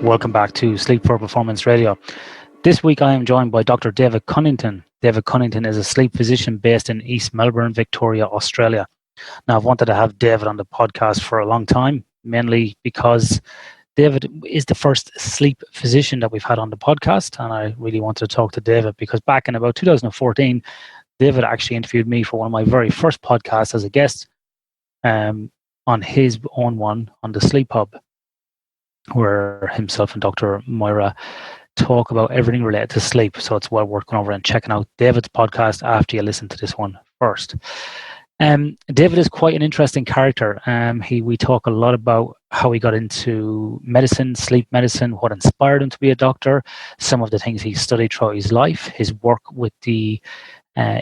welcome back to Sleep for Performance Radio. This week I am joined by Dr. David Cunnington. David Cunnington is a sleep physician based in East Melbourne, Victoria, Australia. Now, I've wanted to have David on the podcast for a long time, mainly because David is the first sleep physician that we've had on the podcast, and I really wanted to talk to David because back in about 2014, David actually interviewed me for one of my very first podcasts as a guest on his own one on the SleepHub, where himself and Dr. Moira talk about everything related to sleep. So it's well worth going over and checking out David's podcast after you listen to this one first. David is quite an interesting character. We talk a lot about how he got into medicine, sleep medicine, what inspired him to be a doctor, some of the things he studied throughout his life, his work with the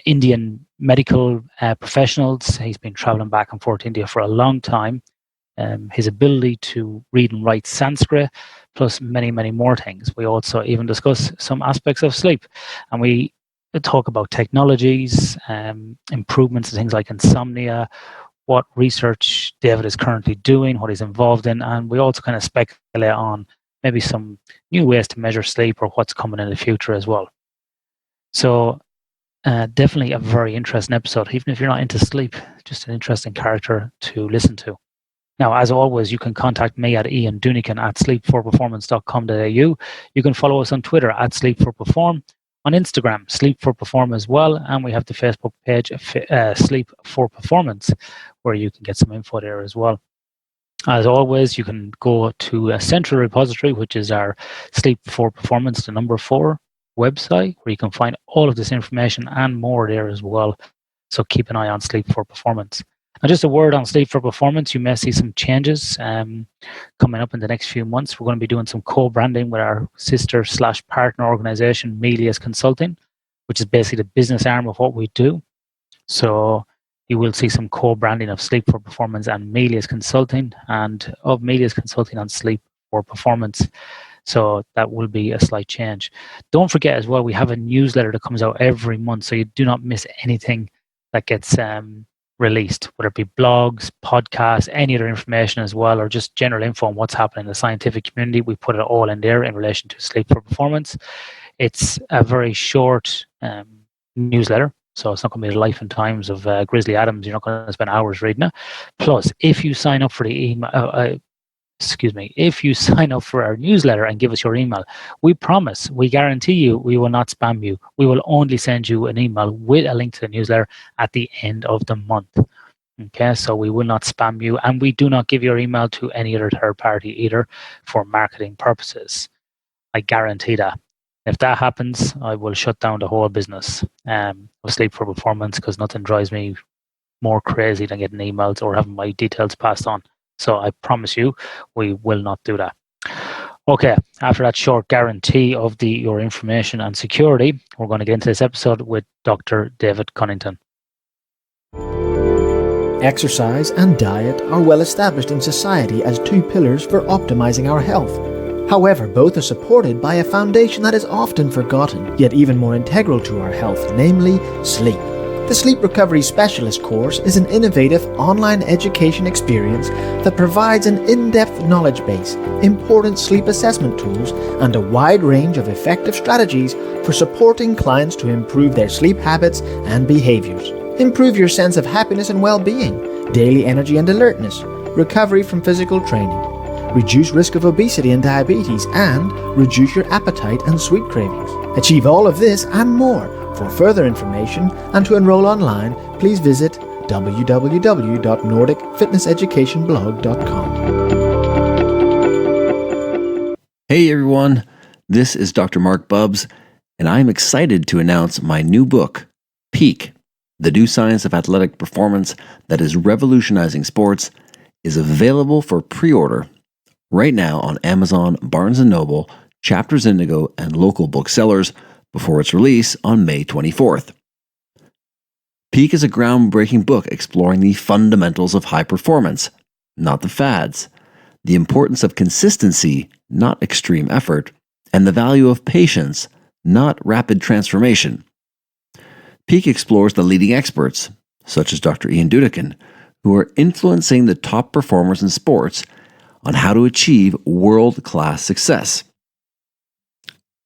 Indian medical professionals. He's been traveling back and forth to India for a long time. His ability to read and write Sanskrit, plus many, many more things. We also even discuss some aspects of sleep, and we talk about technologies, improvements in things like insomnia, what research David is currently doing, what he's involved in, and we also kind of speculate on maybe some new ways to measure sleep or what's coming in the future as well. So definitely a very interesting episode, even if you're not into sleep, just an interesting character to listen to. Now, as always, you can contact me at iandunican@sleep4performance.com.au. You can follow us on Twitter at Sleep4Perform, on Instagram, Sleep4Perform as well, and we have the Facebook page, Sleep4Performance, where you can get some info there as well. As always, you can go to a central repository, which is our Sleep4Performance, the number 4 website, where you can find all of this information and more there as well. So keep an eye on Sleep4Performance. And just a word on Sleep for Performance, you may see some changes coming up in the next few months. We're going to be doing some co-branding with our sister/partner organization, Melius Consulting, which is basically the business arm of what we do. So you will see some co-branding of Sleep for Performance and Melius Consulting, and of Melius Consulting and Sleep for Performance. So that will be a slight change. Don't forget as well, we have a newsletter that comes out every month, so you do not miss anything that gets released, whether it be blogs, podcasts, any other information as well, or just general info on what's happening in the scientific community. We put it all in there in relation to Sleep for Performance. It's a very short newsletter, so it's not going to be the life and times of Grizzly Adams. You're not going to spend hours reading it. Plus, if you sign up for the email, if you sign up for our newsletter and give us your email, we promise, we guarantee you, we will not spam you. We will only send you an email with a link to the newsletter at the end of the month. Okay, so we will not spam you, and we do not give your email to any other third party either for marketing purposes. I guarantee that. If that happens, I will shut down the whole business of Sleep for Performance, because nothing drives me more crazy than getting emails or having my details passed on. So I promise you, we will not do that. Okay, after that short guarantee of your information and security, we're going to get into this episode with Dr. David Cunnington. Exercise and diet are well established in society as 2 pillars for optimizing our health. However, both are supported by a foundation that is often forgotten, yet even more integral to our health, namely sleep. The Sleep Recovery Specialist course is an innovative online education experience that provides an in-depth knowledge base, important sleep assessment tools, and a wide range of effective strategies for supporting clients to improve their sleep habits and behaviors. Improve your sense of happiness and well-being, daily energy and alertness, recovery from physical training, reduce risk of obesity and diabetes, and reduce your appetite and sweet cravings. Achieve all of this and more. For further information and to enroll online, please visit www.nordicfitnesseducationblog.com. Hey everyone, this is Dr. Mark Bubbs, and I'm excited to announce my new book, Peak, The New Science of Athletic Performance That is Revolutionizing Sports, is available for pre-order right now on Amazon, Barnes & Noble, Chapters Indigo, and local booksellers before its release on May 24th. Peak is a groundbreaking book exploring the fundamentals of high performance, not the fads, the importance of consistency, not extreme effort, and the value of patience, not rapid transformation. Peak explores the leading experts, such as Dr. Ian Dunican, who are influencing the top performers in sports on how to achieve world-class success.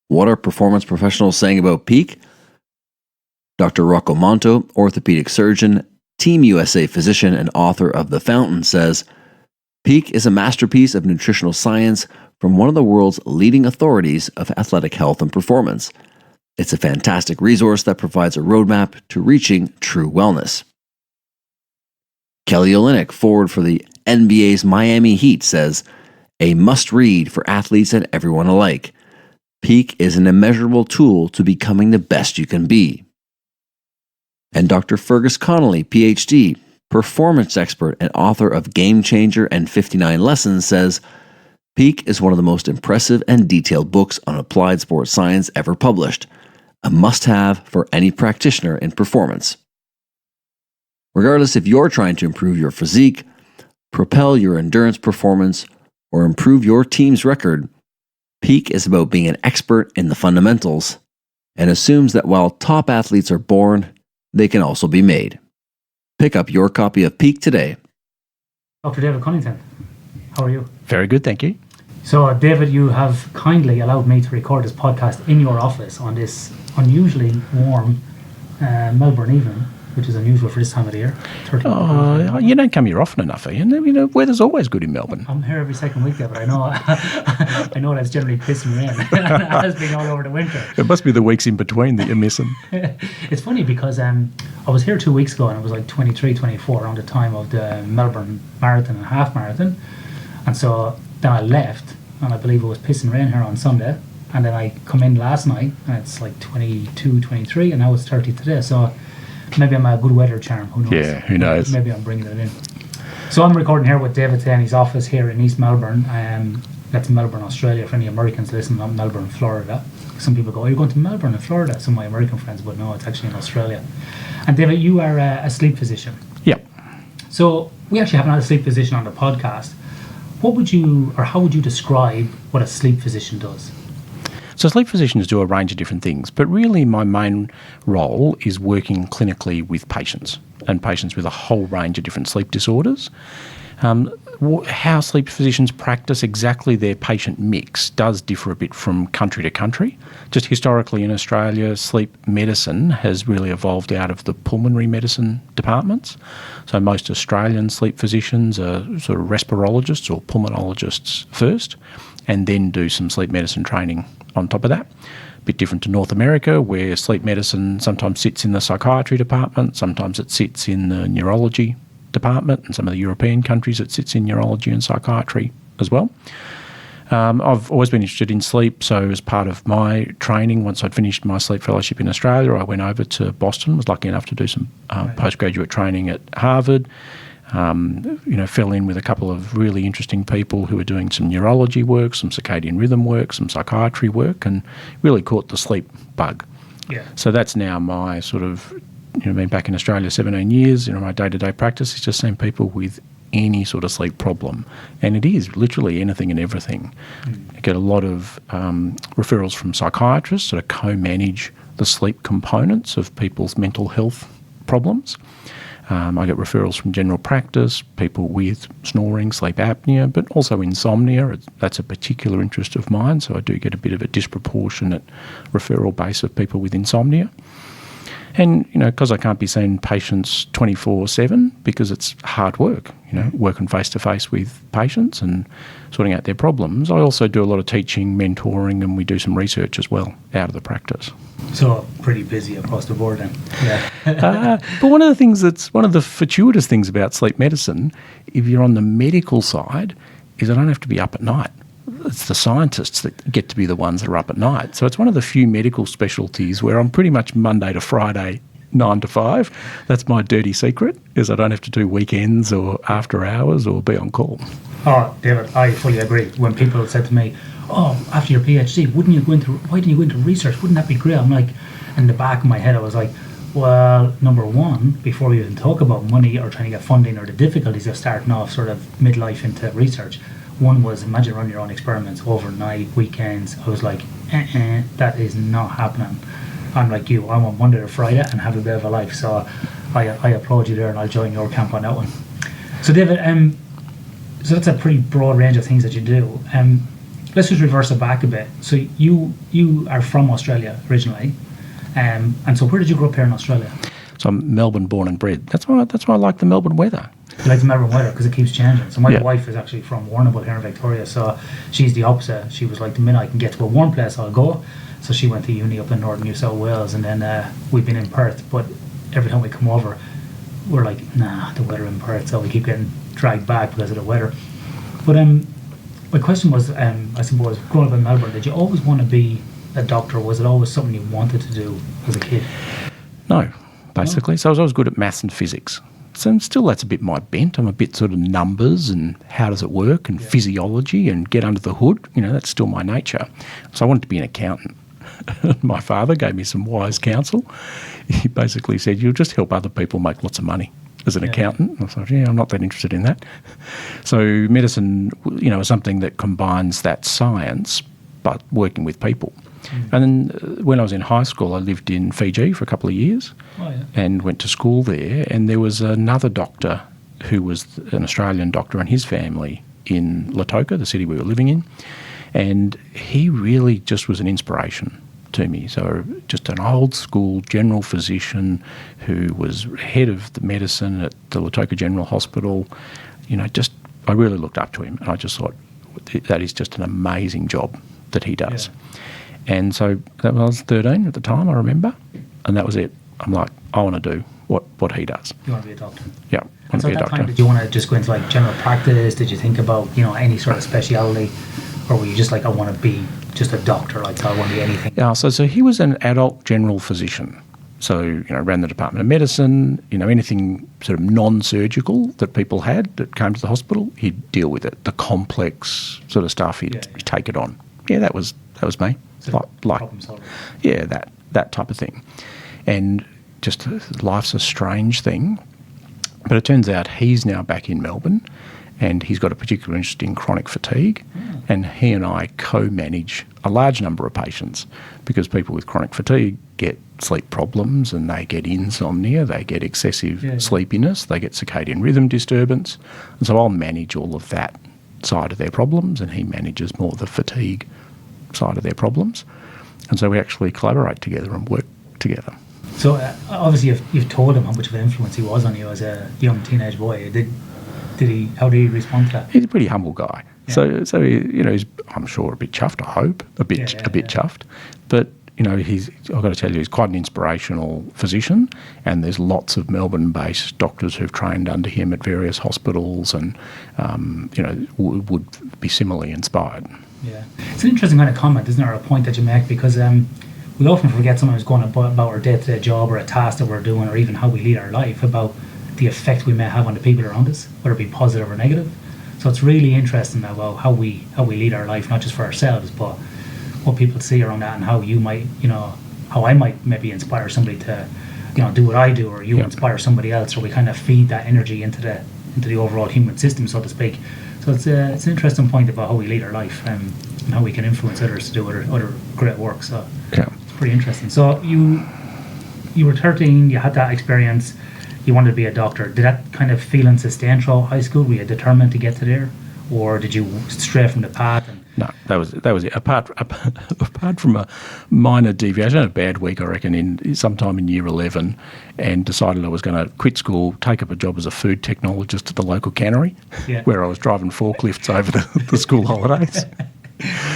What are performance professionals saying about peak? Dr. Rocco Monto, orthopedic surgeon, Team USA physician, and author of The Fountain, says, Peak is a masterpiece of nutritional science from one of the world's leading authorities of athletic health and performance. It's a fantastic resource that provides a roadmap to reaching true wellness. Kelly Olynyk, forward for the NBA's Miami Heat, says, a must-read for athletes and everyone alike. Peak is an immeasurable tool to becoming the best you can be. And Dr. Fergus Connolly, PhD, performance expert and author of Game Changer and 59 Lessons, says, Peak is one of the most impressive and detailed books on applied sports science ever published, a must-have for any practitioner in performance. Regardless if you're trying to improve your physique, propel your endurance performance, or improve your team's record, Peak is about being an expert in the fundamentals and assumes that while top athletes are born, they can also be made. Pick up your copy of Peak today. Dr. David Cunnington, how are you? Very good, thank you. So, David, you have kindly allowed me to record this podcast in your office on this unusually warm Melbourne evening, which is unusual for this time of the year. You don't come here often enough, Ian. You know, weather's always good in Melbourne. I'm here every second week, David. I know. I know that's generally piss and rain. It has been all over the winter. It must be the weeks in between that you're missing. It's funny because I was here 2 weeks ago and it was like 23, 24 around the time of the Melbourne Marathon and Half Marathon. And so then I left and I believe it was piss and rain here on Sunday. And then I come in last night and it's like 22, 23 and now it's 30 today. So maybe I'm a good weather charm, who knows? Yeah, who knows? Maybe I'm bringing it in. So I'm recording here with David today in his office here in East Melbourne. That's Melbourne, Australia, for any Americans listening, not Melbourne, Florida. Some people go, oh, you're going to Melbourne in Florida, some of my American friends, but no, it's actually in Australia. And David, you are a sleep physician. Yep. So we actually haven't had a sleep physician on the podcast. What would you, or how would you describe what a sleep physician does? So sleep physicians do a range of different things, but really my main role is working clinically with patients and patients with a whole range of different sleep disorders. How sleep physicians practice exactly their patient mix does differ a bit from country to country. Just historically in Australia, sleep medicine has really evolved out of the pulmonary medicine departments. So most Australian sleep physicians are sort of respirologists or pulmonologists first, and then do some sleep medicine training on top of that. A bit different to North America, where sleep medicine sometimes sits in the psychiatry department, sometimes it sits in the neurology department, and some of the European countries it sits in neurology and psychiatry as well. I've always been interested in sleep, so as part of my training, once I'd finished my sleep fellowship in Australia, I went over to Boston, was lucky enough to do some postgraduate training at Harvard. Fell in with a couple of really interesting people who were doing some neurology work, some circadian rhythm work, some psychiatry work, and really caught the sleep bug. Yeah. So that's now my sort of, been back in Australia 17 years, my day-to-day practice is just seeing people with any sort of sleep problem. And it is literally anything and everything. I get a lot of referrals from psychiatrists that co-manage the sleep components of people's mental health problems. I get referrals from general practice, people with snoring, sleep apnea, but also insomnia. That's a particular interest of mine, so I do get a bit of a disproportionate referral base of people with insomnia. And, because I can't be seeing patients 24/7 because it's hard work, working face-to-face with patients and sorting out their problems, I also do a lot of teaching, mentoring, and we do some research as well out of the practice. So pretty busy across the board then. Yeah. But one of the fortuitous things about sleep medicine, if you're on the medical side, is I don't have to be up at night. It's the scientists that get to be the ones that are up at night. So it's one of the few medical specialties where I'm pretty much Monday to Friday, 9 to 5. That's my dirty secret, is I don't have to do weekends or after hours or be on call. Oh, David, I fully agree. When people said to me, oh, after your PhD, why didn't you go into research? Wouldn't that be great? I'm like, in the back of my head, I was like, well, number one, before we even talk about money or trying to get funding or the difficulties of starting off sort of midlife into research, one was imagine running your own experiments overnight, weekends. I was like, that is not happening. I'm like you, I want Monday to Friday and have a bit of a life. So I applaud you there and I'll join your camp on that one. So David, So that's a pretty broad range of things that you do. Let's just reverse it back a bit. So you are from Australia originally, and so where did you grow up here in Australia? So I'm Melbourne born and bred. That's why I like the Melbourne weather. You like the Melbourne weather because it keeps changing. So my wife is actually from Warrnambool here in Victoria, so she's the opposite. She was like, the minute I can get to a warm place, I'll go. So she went to uni up in northern New South Wales, and then we've been in Perth. But every time we come over, we're like, nah, the weather in Perth. So we keep getting dragged back because of the weather. But my question was, I suppose, growing up in Melbourne, did you always want to be a doctor? Or was it always something you wanted to do as a kid? No, basically. So I was always good at maths and physics. So still that's a bit my bent. I'm a bit sort of numbers and how does it work and physiology and get under the hood. That's still my nature. So I wanted to be an accountant. My father gave me some wise counsel. He basically said, you'll just help other people make lots of money as an accountant. And I thought, I'm not that interested in that. So medicine, is something that combines that science but working with people. And then when I was in high school, I lived in Fiji for a couple of years and went to school there. And there was another doctor who was an Australian doctor and his family in Lautoka, the city we were living in. And he really just was an inspiration to me. So just an old school general physician who was head of the medicine at the Lautoka General Hospital. I really looked up to him and I just thought that is just an amazing job that he does. Yeah. And so that was 13 at the time, I remember, and that was it. I'm like, I want to do what he does. You want to be a doctor? Yeah, I want to be a doctor. Time, did you want to just go into like general practice? Did you think about, any sort of speciality? Or were you just like, I want to be just a doctor, like I want to be anything? Yeah, so he was an adult general physician. So, ran the Department of Medicine, anything sort of non-surgical that people had that came to the hospital, he'd deal with it. The complex sort of stuff, he'd take it on. Yeah, that was me. So problem solver. Yeah, that type of thing. And just life's a strange thing. But it turns out he's now back in Melbourne and he's got a particular interest in chronic fatigue. And he and I co-manage a large number of patients because people with chronic fatigue get sleep problems and they get insomnia, they get excessive sleepiness, they get circadian rhythm disturbance. And so I'll manage all of that side of their problems and he manages more of the fatigue side of their problems. And so we actually collaborate together and work together. So obviously you've told him how much of an influence he was on you as a young teenage boy. How did he respond to that? He's a pretty humble guy. Yeah. So he's, I'm sure, a bit chuffed, I hope, a bit chuffed. But, I've got to tell you, he's quite an inspirational physician and there's lots of Melbourne-based doctors who've trained under him at various hospitals and, would be similarly inspired. Yeah. It's an interesting kind of comment, isn't it, or a point that you make, because we often forget sometimes going about our day-to-day job or a task that we're doing or even how we lead our life about the effect we may have on the people around us, whether it be positive or negative. So it's really interesting about how we lead our life, not just for ourselves, but what people see around that and how you might, how I might maybe inspire somebody to, do what I do, or you inspire somebody else, or we kind of feed that energy into the overall human system, so to speak. So it's an interesting point about how we lead our life and how we can influence others to do other great work. So it's pretty interesting. So you were 13, you had that experience, you wanted to be a doctor. Did that kind of feeling sustain throughout high school? Were you determined to get to there, or did you stray from the path? No, that was it. Apart from a minor deviation, I had a bad week, I reckon, sometime in year 11, and decided I was going to quit school, take up a job as a food technologist at the local cannery, where I was driving forklifts over the school holidays.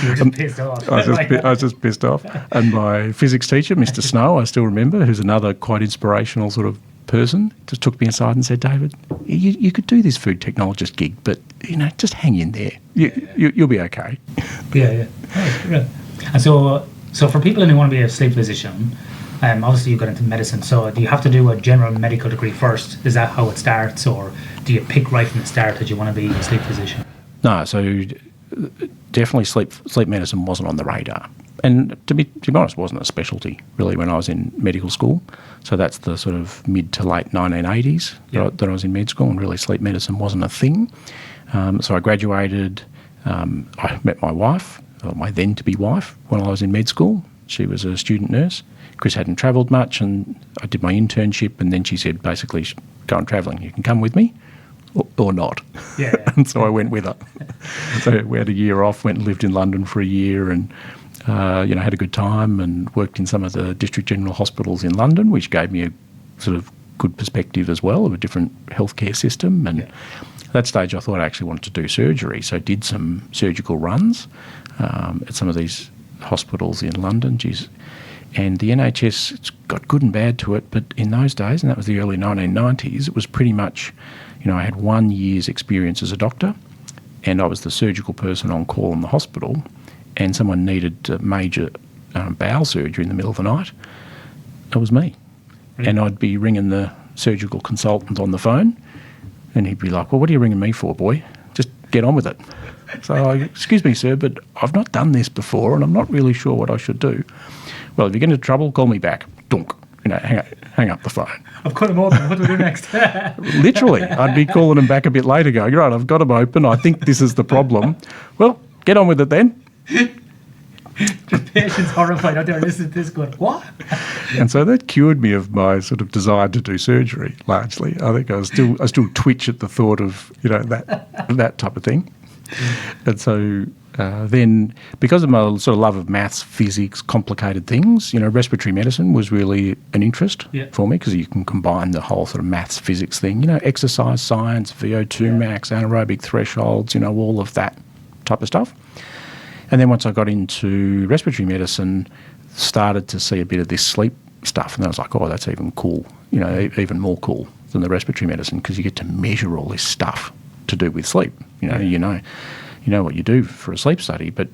You were just pissed off. I was just pissed off. And my physics teacher, Mr. Snow, I still remember, who's another quite inspirational sort of person, just took me aside and said, David, you could do this food technologist gig, but just hang in there. You'll be okay. Yeah. Right. And so for people who want to be a sleep physician, obviously you got into medicine. So do you have to do a general medical degree first? Is that how it starts, or do you pick right from the start that you want to be a sleep physician? No. So definitely sleep medicine wasn't on the radar. And to be honest, it wasn't a specialty really when I was in medical school. So that's the sort of mid to late 1980s that I was in med school, and really sleep medicine wasn't a thing. So I graduated. I met my wife, or my then-to-be wife, when I was in med school. She was a student nurse. Kris hadn't travelled much, and I did my internship, and then she said, basically, go on travelling. You can come with me. or not. Yeah. And so I went with her. So we had a year off, went and lived in London for a year, and had a good time, and worked in some of the district general hospitals in London, which gave me a sort of good perspective as well of a different healthcare system. And at that stage I thought I actually wanted to do surgery, so I did some surgical runs at some of these hospitals in London. And the NHS, it's got good and bad to it, but in those days, and that was the early 1990s, it was pretty much, I had 1 year's experience as a doctor, and I was the surgical person on call in the hospital, and someone needed major bowel surgery in the middle of the night. It was me. Really? And I'd be ringing the surgical consultant on the phone, and he'd be like, well, what are you ringing me for, boy? Just get on with it. So excuse me, sir, but I've not done this before, and I'm not really sure what I should do. Well, if you get into trouble, call me back. Dunk. Hang up the phone. I've cut him open. What do we do next? Literally. I'd be calling him back a bit later going, right, I've got him open. I think this is the problem. Well, get on with it then. Just patients horrified out there listening to this going, what? And so that cured me of my sort of desire to do surgery, largely. I think I still twitch at the thought of, that type of thing. And so then, because of my sort of love of maths, physics, complicated things, respiratory medicine was really an interest for me, because you can combine the whole sort of maths, physics thing, exercise science, VO2 max, anaerobic thresholds, all of that type of stuff. And then once I got into respiratory medicine, started to see a bit of this sleep stuff, and I was like, oh, that's even cool, even more cool than the respiratory medicine, because you get to measure all this stuff to do with sleep. You know what you do for a sleep study, but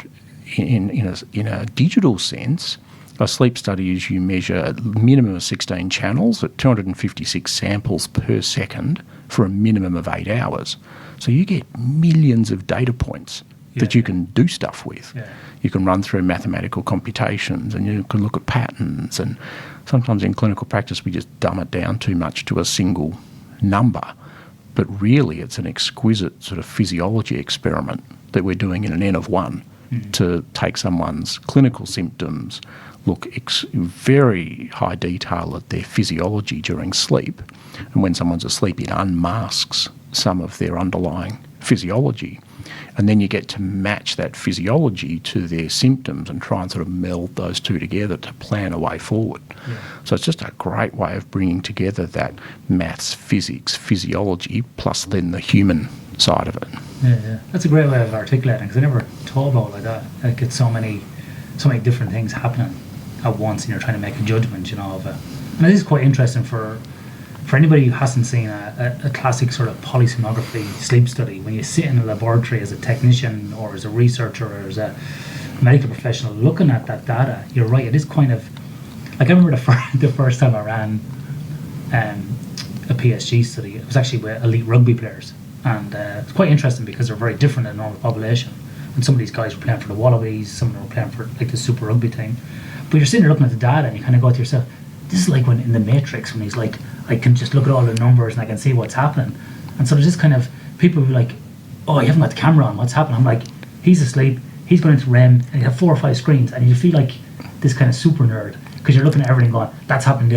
in a digital sense, a sleep study is you measure a minimum of 16 channels at 256 samples per second for a minimum of 8 hours. So you get millions of data points that you can do stuff with. Yeah. You can run through mathematical computations, and you can look at patterns, and sometimes in clinical practice we just dumb it down too much to a single number. But really it's an exquisite sort of physiology experiment that we're doing in an N of 1 to take someone's clinical symptoms, look very high detail at their physiology during sleep. And when someone's asleep, it unmasks some of their underlying physiology. And then you get to match that physiology to their symptoms and try and sort of meld those two together to plan a way forward. Yeah. So it's just a great way of bringing together that maths, physics, physiology, plus then the human side of it. Yeah. That's a great way of articulating, because I never thought about it like that. Like, it's so many different things happening at once, and you're trying to make a judgment, of it. And it is quite interesting for anybody who hasn't seen a classic sort of polysomnography sleep study. When you sit in a laboratory as a technician or as a researcher or as a medical professional looking at that data, you're right, it is kind of like, I remember the first time I ran a PSG study. It was actually with elite rugby players, and it's quite interesting because they're very different than the normal population. And some of these guys were playing for the Wallabies, some of them were playing for like the Super Rugby team. But you're sitting there looking at the data, and you kind of go to yourself, this is like when in the Matrix, when he's like, I can just look at all the numbers and I can see what's happening. And so there's this kind of, people will be like, oh, you haven't got the camera on, what's happening? I'm like, he's asleep, he's going into REM, and you have 4 or 5 screens, and you feel like this kind of super nerd, because you're looking at everything going, that's happening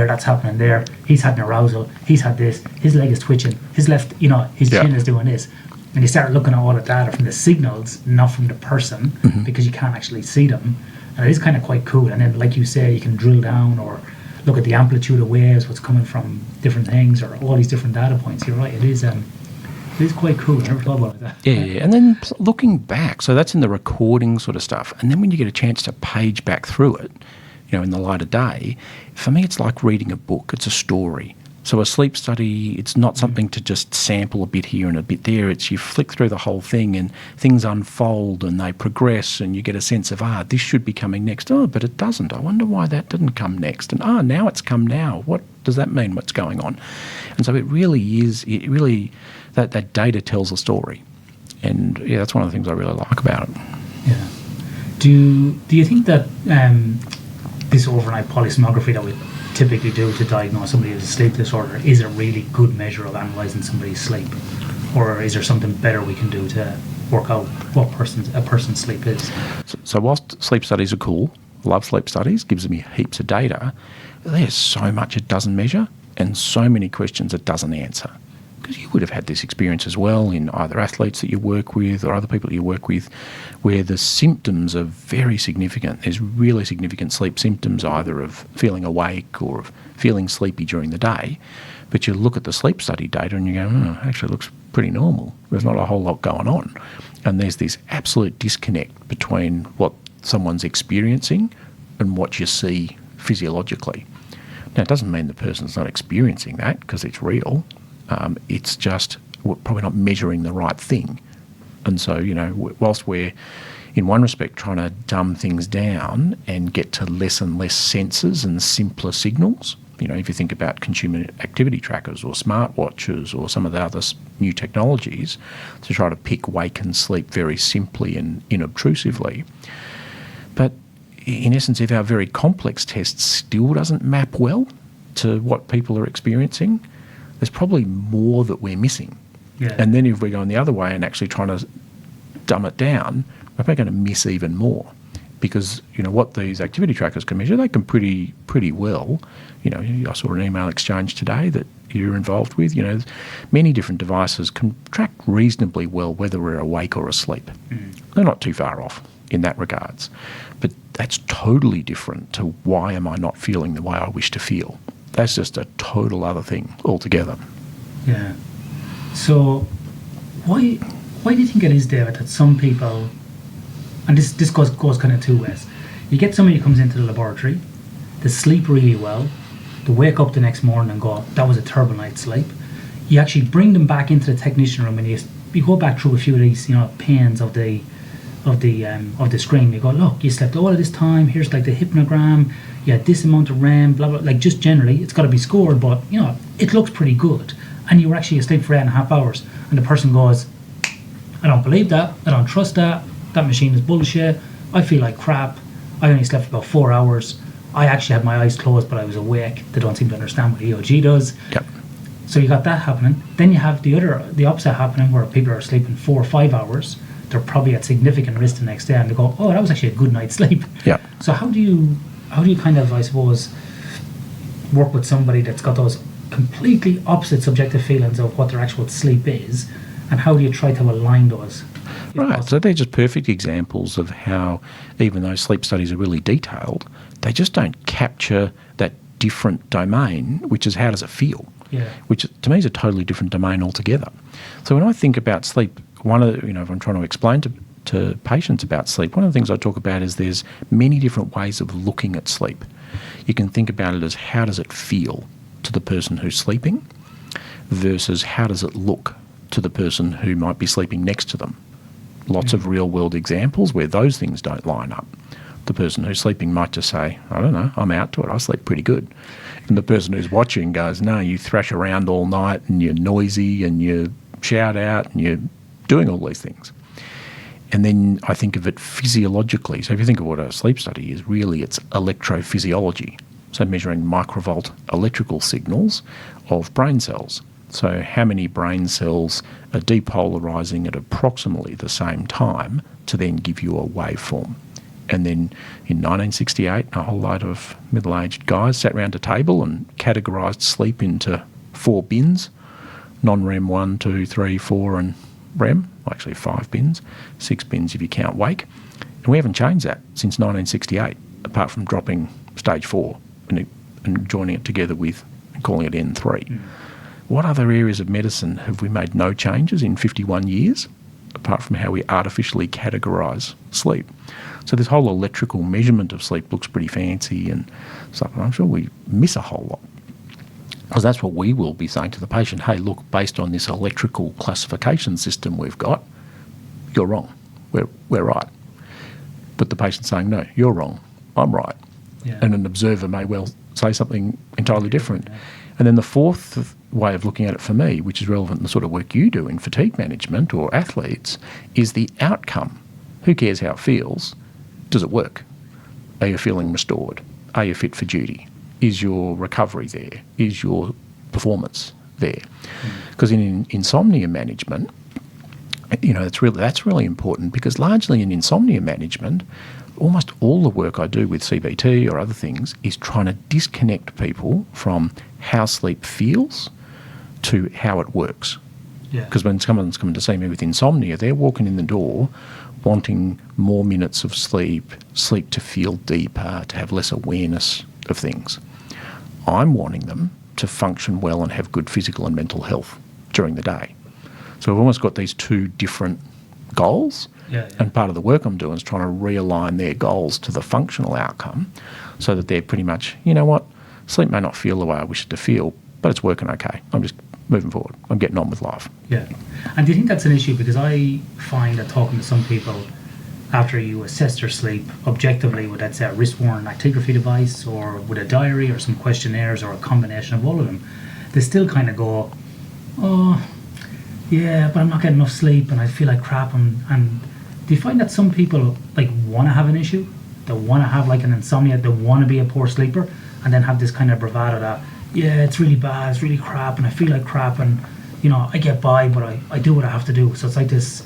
there, he's had an arousal, he's had this, his leg is twitching, his left, his chin is doing this. And you start looking at all the data from the signals, not from the person, because you can't actually see them. And it is kind of quite cool. And then, like you say, you can drill down or look at the amplitude of waves, what's coming from different things, or all these different data points. You're right, it is quite cool. I never thought about that. Yeah. And then looking back, so that's in the recording sort of stuff. And then when you get a chance to page back through it, in the light of day, for me it's like reading a book. It's a story. So a sleep study, it's not something to just sample a bit here and a bit there. It's you flick through the whole thing and things unfold and they progress, and you get a sense of, this should be coming next. Oh, but it doesn't. I wonder why that didn't come next. And now it's come now. What does that mean? What's going on? And so it really that data tells a story. And yeah, that's one of the things I really like about it. Yeah. Do you think that this overnight polysomnography that we typically do to diagnose somebody with a sleep disorder is a really good measure of analysing somebody's sleep, or is there something better we can do to work out what a person's sleep is? So whilst sleep studies are cool, I love sleep studies, gives me heaps of data, there's so much it doesn't measure and so many questions it doesn't answer. because you would have had this experience as well in either athletes that you work with or other people that you work with, where the symptoms are very significant. There's really significant sleep symptoms, either of feeling awake or of feeling sleepy during the day. But you look at the sleep study data and you go, actually looks pretty normal. There's not a whole lot going on. And there's this absolute disconnect between what someone's experiencing and what you see physiologically. Now, it doesn't mean the person's not experiencing that, because it's real. It's just we're probably not measuring the right thing. And so, whilst we're, in one respect, trying to dumb things down and get to less and less sensors and simpler signals, if you think about consumer activity trackers or smartwatches or some of the other new technologies to try to pick wake and sleep very simply and inobtrusively. But in essence, if our very complex test still doesn't map well to what people are experiencing, there's probably more that we're missing. Yeah. And then if we're going the other way and actually trying to dumb it down, we're probably going to miss even more. Because, what these activity trackers can measure, they can pretty well. I saw an email exchange today that you're involved with. Many different devices can track reasonably well whether we're awake or asleep. They're not too far off in that regards. But that's totally different to why am I not feeling the way I wish to feel. That's just a total other thing altogether. Yeah. So why do you think it is, David, that some people, and this goes kind of two ways. You get somebody who comes into the laboratory, they sleep really well, they wake up the next morning and go, that was a terrible night's sleep. You actually bring them back into the technician room and you go back through a few of these, panes of the screen. You go, look, you slept all of this time, here's like the hypnogram, you had this amount of REM, blah, blah, like just generally, it's got to be scored, but, it looks pretty good. And you were actually asleep for 8.5 hours. And the person goes, I don't believe that, I don't trust that machine is bullshit, I feel like crap, I only slept for about 4 hours, I actually had my eyes closed but I was awake. They don't seem to understand what EOG does. Yep. So you got that happening. Then you have the opposite happening, where people are sleeping 4 or 5 hours, they're probably at significant risk the next day, and they go, oh, that was actually a good night's sleep. Yeah. So how do you kind of, I suppose, work with somebody that's got those completely opposite subjective feelings of what their actual sleep is, and how do you try to align those? Right, so they're just perfect examples of how, even though sleep studies are really detailed, they just don't capture that different domain, which is how does it feel? Yeah. Which to me is a totally different domain altogether. So when I think about sleep, one of the, if I'm trying to explain to patients about sleep, one of the things I talk about is there's many different ways of looking at sleep. You can think about it as how does it feel to the person who's sleeping versus how does it look to the person who might be sleeping next to them. Lots of real-world examples where those things don't line up. The person who's sleeping might just say, I don't know, I'm out to it, I sleep pretty good. And the person who's watching goes, no, you thrash around all night and you're noisy and you shout out and you're doing all these things. And then I think of it physiologically. So if you think of what a sleep study is, really it's electrophysiology. So measuring microvolt electrical signals of brain cells. So how many brain cells are depolarizing at approximately the same time to then give you a waveform. And then in 1968, a whole load of middle-aged guys sat around a table and categorised sleep into 4 bins, non-REM 1, 2, 3, 4 and REM, actually 5 bins, 6 bins if you count wake. And we haven't changed that since 1968, apart from dropping stage 4 and joining it together with and calling it N3. What other areas of medicine have we made no changes in 51 years, apart from how we artificially categorise sleep? So this whole electrical measurement of sleep looks pretty fancy and stuff, and I'm sure we miss a whole lot. Because that's what we will be saying to the patient, hey, look, based on this electrical classification system we've got, you're wrong, we're right. But the patient's saying, no, you're wrong, I'm right. Yeah. And an observer may well say something entirely different. Yeah. And then the fourth way of looking at it for me, which is relevant in the sort of work you do in fatigue management or athletes, is the outcome. Who cares how it feels? Does it work? Are you feeling restored? Are you fit for duty? Is your recovery there? Is your performance there? Because in insomnia management, that's really important, because largely in insomnia management, almost all the work I do with CBT or other things is trying to disconnect people from how sleep feels to how it works. Yeah. Because when someone's coming to see me with insomnia, they're walking in the door wanting more minutes of sleep to feel deeper, to have less awareness of things. I'm wanting them to function well and have good physical and mental health during the day. So we've almost got these two different goals. Yeah. And part of the work I'm doing is trying to realign their goals to the functional outcome so that they're pretty much, you know what, sleep may not feel the way I wish it to feel, but it's working okay. I'm just moving forward. I'm getting on with life. Yeah. And do you think that's an issue? Because I find that talking to some people, after you assess their sleep objectively with, let's say, a wrist-worn actigraphy device or with a diary or some questionnaires or a combination of all of them, they still kind of go, oh, yeah, but I'm not getting enough sleep and I feel like crap. And do you find that some people like want to have an issue? They want to have like an insomnia, they want to be a poor sleeper, and then have this kind of bravado that, yeah, it's really bad, it's really crap, and I feel like crap, and you know, I get by, but I do what I have to do. So it's like this.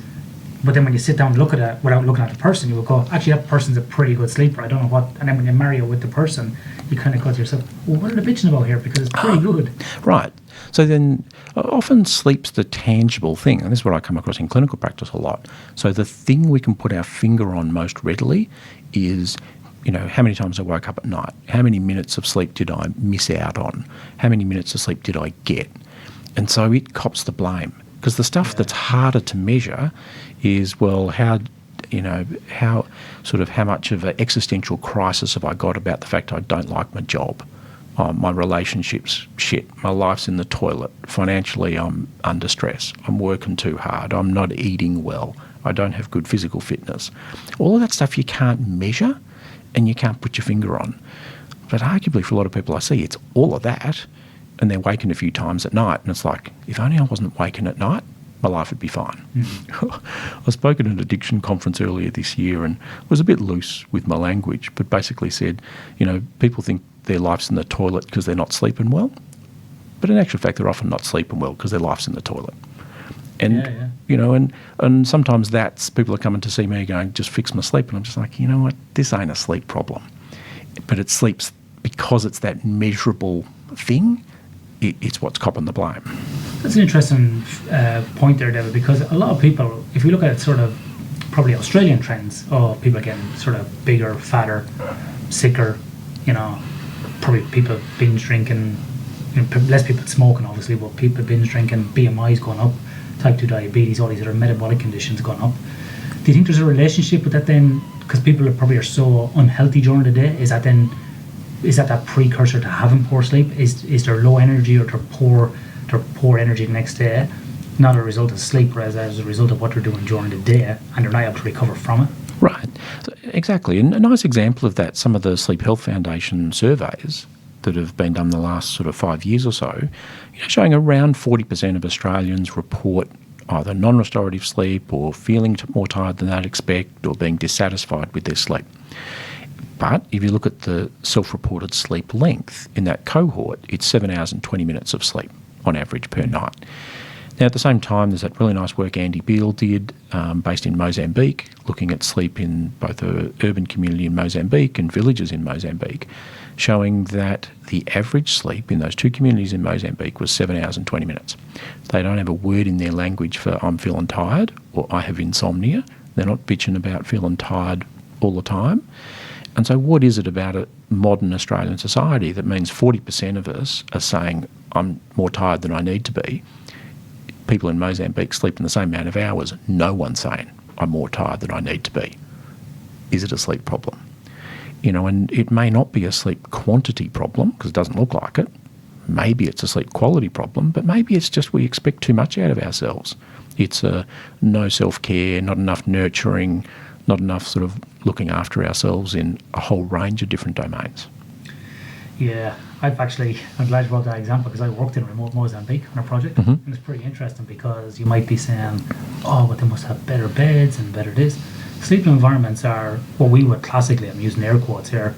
But then when you sit down and look at it without looking at the person, you will go, actually, that person's a pretty good sleeper. I don't know what. And then when you marry it with the person, you kind of go to yourself, well, what are they bitching about here? Because it's pretty good. Right. So then often sleep's the tangible thing, and this is what I come across in clinical practice a lot. So the thing we can put our finger on most readily is, you know, how many times I woke up at night? How many minutes of sleep did I miss out on? How many minutes of sleep did I get? And so it cops the blame. Because the stuff that's harder to measure is, well, how much of an existential crisis have I got about the fact I don't like my job? My relationship's shit. My life's in the toilet. Financially, I'm under stress. I'm working too hard. I'm not eating well. I don't have good physical fitness. All of that stuff you can't measure and you can't put your finger on. But arguably for a lot of people I see, it's all of that, and they're waking a few times at night, and it's like, if only I wasn't waking at night, my life would be fine. Mm-hmm. I spoke at an addiction conference earlier this year and was a bit loose with my language, but basically said, you know, people think their life's in the toilet because they're not sleeping well, but in actual fact they're often not sleeping well because their life's in the toilet. And, you know, and sometimes that's, people are coming to see me going, just fix my sleep, and I'm just like, you know what, this ain't a sleep problem. But it sleeps because it's that measurable thing. It's what's copping the blame. That's an interesting point there, David, because a lot of people, if you look at sort of probably Australian trends, people getting sort of bigger, fatter, sicker, you know, probably people binge drinking, you know, less people smoking obviously, but people binge drinking, BMI's going up, type 2 diabetes, all these other metabolic conditions going up. Do you think there's a relationship with that then? Because people are so unhealthy during the day, is that precursor to having poor sleep? Is there low energy or their poor energy the next day, not a result of sleep, whereas as a result of what they're doing during the day, and they're not able to recover from it? Right, so, exactly. And a nice example of that, some of the Sleep Health Foundation surveys that have been done the last sort of 5 years or so, you know, showing around 40% of Australians report either non-restorative sleep or feeling more tired than they'd expect or being dissatisfied with their sleep. But if you look at the self-reported sleep length in that cohort, it's 7 hours and 20 minutes of sleep on average per night. Now, at the same time, there's that really nice work Andy Beale did based in Mozambique, looking at sleep in both the urban community in Mozambique and villages in Mozambique, showing that the average sleep in those two communities in Mozambique was 7 hours and 20 minutes. They don't have a word in their language for I'm feeling tired or I have insomnia. They're not bitching about feeling tired all the time. And so what is it about a modern Australian society that means 40% of us are saying, I'm more tired than I need to be? People in Mozambique sleep in the same amount of hours. No one's saying, I'm more tired than I need to be. Is it a sleep problem? You know, and it may not be a sleep quantity problem because it doesn't look like it. Maybe it's a sleep quality problem, but maybe it's just we expect too much out of ourselves. It's no self-care, not enough nurturing, not enough sort of looking after ourselves in a whole range of different domains. Yeah, I'm glad you brought that example because I worked in remote Mozambique on a project, Mm-hmm. and it's pretty interesting because you might be saying, oh, but they must have better beds and better this. Sleeping environments are what we would classically, I'm using air quotes here,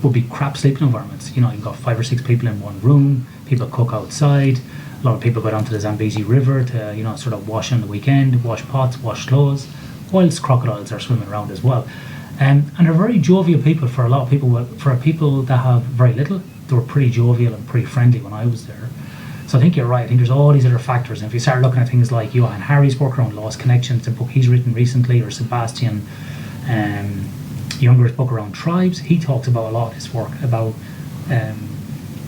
would be crap sleeping environments. You know, you've got 5 or 6 people in one room, people cook outside, a lot of people go down to the Zambezi River to, you know, sort of wash on the weekend, wash pots, wash clothes, whilst crocodiles are swimming around as well. And they're very jovial people for a lot of people. For people that have very little, they were pretty jovial and pretty friendly when I was there. So I think you're right. I think there's all these other factors. And if you start looking at things like Johan Harry's work around lost connections, the book he's written recently, or Sebastian Younger's book around tribes, he talks about a lot of this work about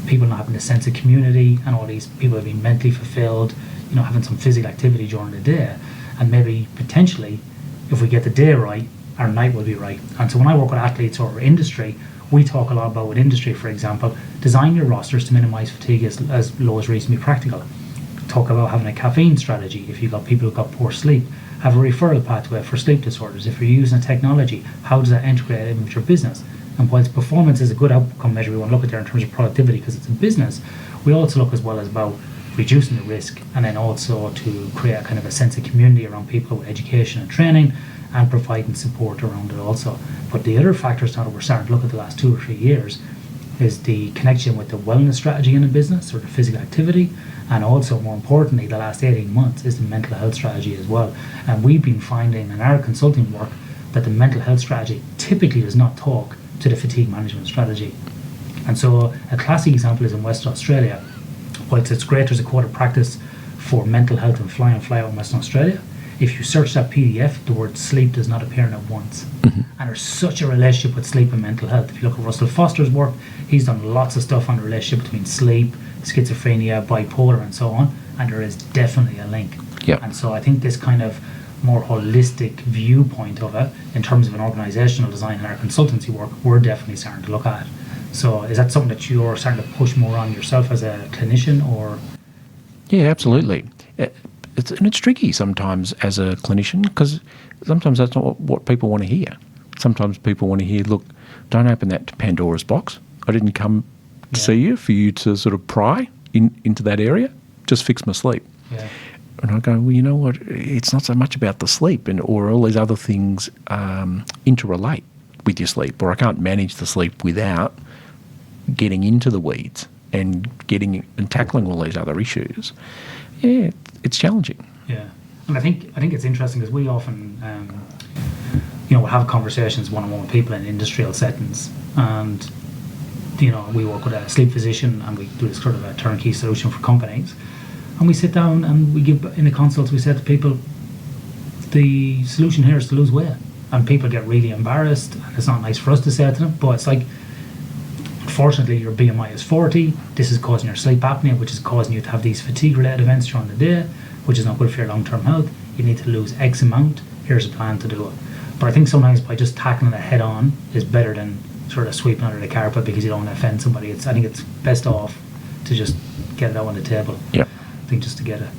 people not having a sense of community, and all these people being mentally fulfilled, having some physical activity during the day. And maybe potentially, if we get the day right, our night will be right. And so when I work with athletes or industry, we talk a lot about, with industry, for example, design your rosters to minimize fatigue as low as reasonably practical. Talk about having a caffeine strategy. If you've got people who've got poor sleep, have a referral pathway for sleep disorders. If you're using a technology, how does that integrate in with your business? And whilst performance is a good outcome measure we want to look at there in terms of productivity because it's a business, we also look as well as about reducing the risk, and then also to create a kind of a sense of community around people with education and training, and providing support around it also. But the other factors now that we're starting to look at the last 2 or 3 years is the connection with the wellness strategy in a business, or the physical activity, and also, more importantly, the last 18 months is the mental health strategy as well. And we've been finding in our consulting work that the mental health strategy typically does not talk to the fatigue management strategy. And so a classic example is in Western Australia. Whilst it's great there's a code of practice for mental health and fly in, fly out in Western Australia, if you search that PDF, the word sleep does not appear in it once. And there's such a relationship with sleep and mental health. If you look at Russell Foster's work, he's done lots of stuff on the relationship between sleep, schizophrenia, bipolar, and so on, and there is definitely a link. Yep. And so I think this kind of more holistic viewpoint of it, in terms of an organisational design in our consultancy work, we're definitely starting to look at. So is that something that you're starting to push more on yourself as a clinician, or? Yeah, absolutely. It's tricky sometimes as a clinician, because sometimes that's not what people want to hear. Sometimes people want to hear, look, don't open that Pandora's box. I didn't come to see you for you to sort of pry into that area. Just fix my sleep. Yeah. And I go, well, you know what? It's not so much about the sleep, or all these other things interrelate with your sleep, or I can't manage the sleep without getting into the weeds and tackling all these other issues. Yeah, it's challenging. Yeah, and I think it's interesting because we often, we'll have conversations one-on-one with people in industrial settings, and we work with a sleep physician, and we do this sort of a turnkey solution for companies, and we sit down and we give, in the consults, we said to people, the solution here is to lose weight, and people get really embarrassed, and it's not nice for us to say it to them, but it's like, unfortunately, your BMI is 40. This is causing your sleep apnea, which is causing you to have these fatigue-related events during the day, which is not good for your long-term health. You need to lose X amount. Here's a plan to do it. But I think sometimes by just tackling it head-on is better than sort of sweeping under the carpet because you don't want to offend somebody. I think it's best off to just get it out on the table. Yeah. I think just to get it.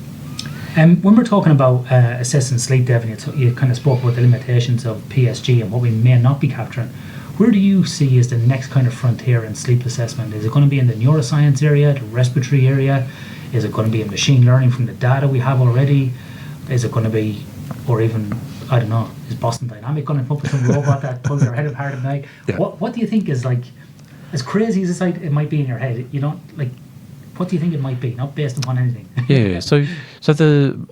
When we're talking about assessing sleep, Devin, you kind of spoke about the limitations of PSG and what we may not be capturing. Where do you see is the next kind of frontier in sleep assessment? Is it going to be in the neuroscience area, the respiratory area? Is it going to be in machine learning from the data we have already? Is it going to be, or even, I don't know, is Boston Dynamic going to come up with some robot that pulls their head apart at night? Yeah. What do you think is, like, as crazy as it might be in your head, what do you think it might be, not based upon anything? Yeah, so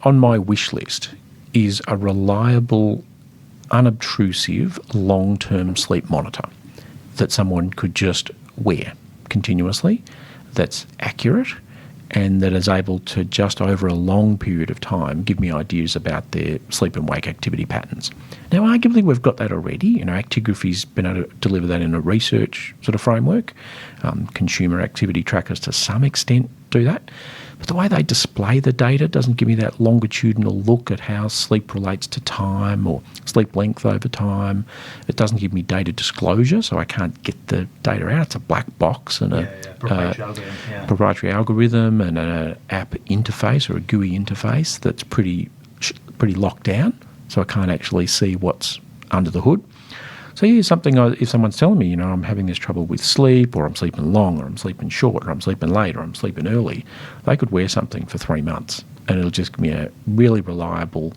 on my wish list is a reliable, unobtrusive, long-term sleep monitor that someone could just wear continuously, that's accurate, and that is able to, just over a long period of time, give me ideas about their sleep and wake activity patterns. Now, arguably, we've got that already. Actigraphy's been able to deliver that in a research sort of framework. Consumer activity trackers, to some extent, do that. But the way they display the data doesn't give me that longitudinal look at how sleep relates to time or sleep length over time. It doesn't give me data disclosure, so I can't get the data out. It's a black box and proprietary algorithm and an app interface or a GUI interface that's pretty locked down, so I can't actually see what's under the hood. So here's something, if someone's telling me, I'm having this trouble with sleep, or I'm sleeping long, or I'm sleeping short, or I'm sleeping late, or I'm sleeping early, they could wear something for 3 months and it'll just give me a really reliable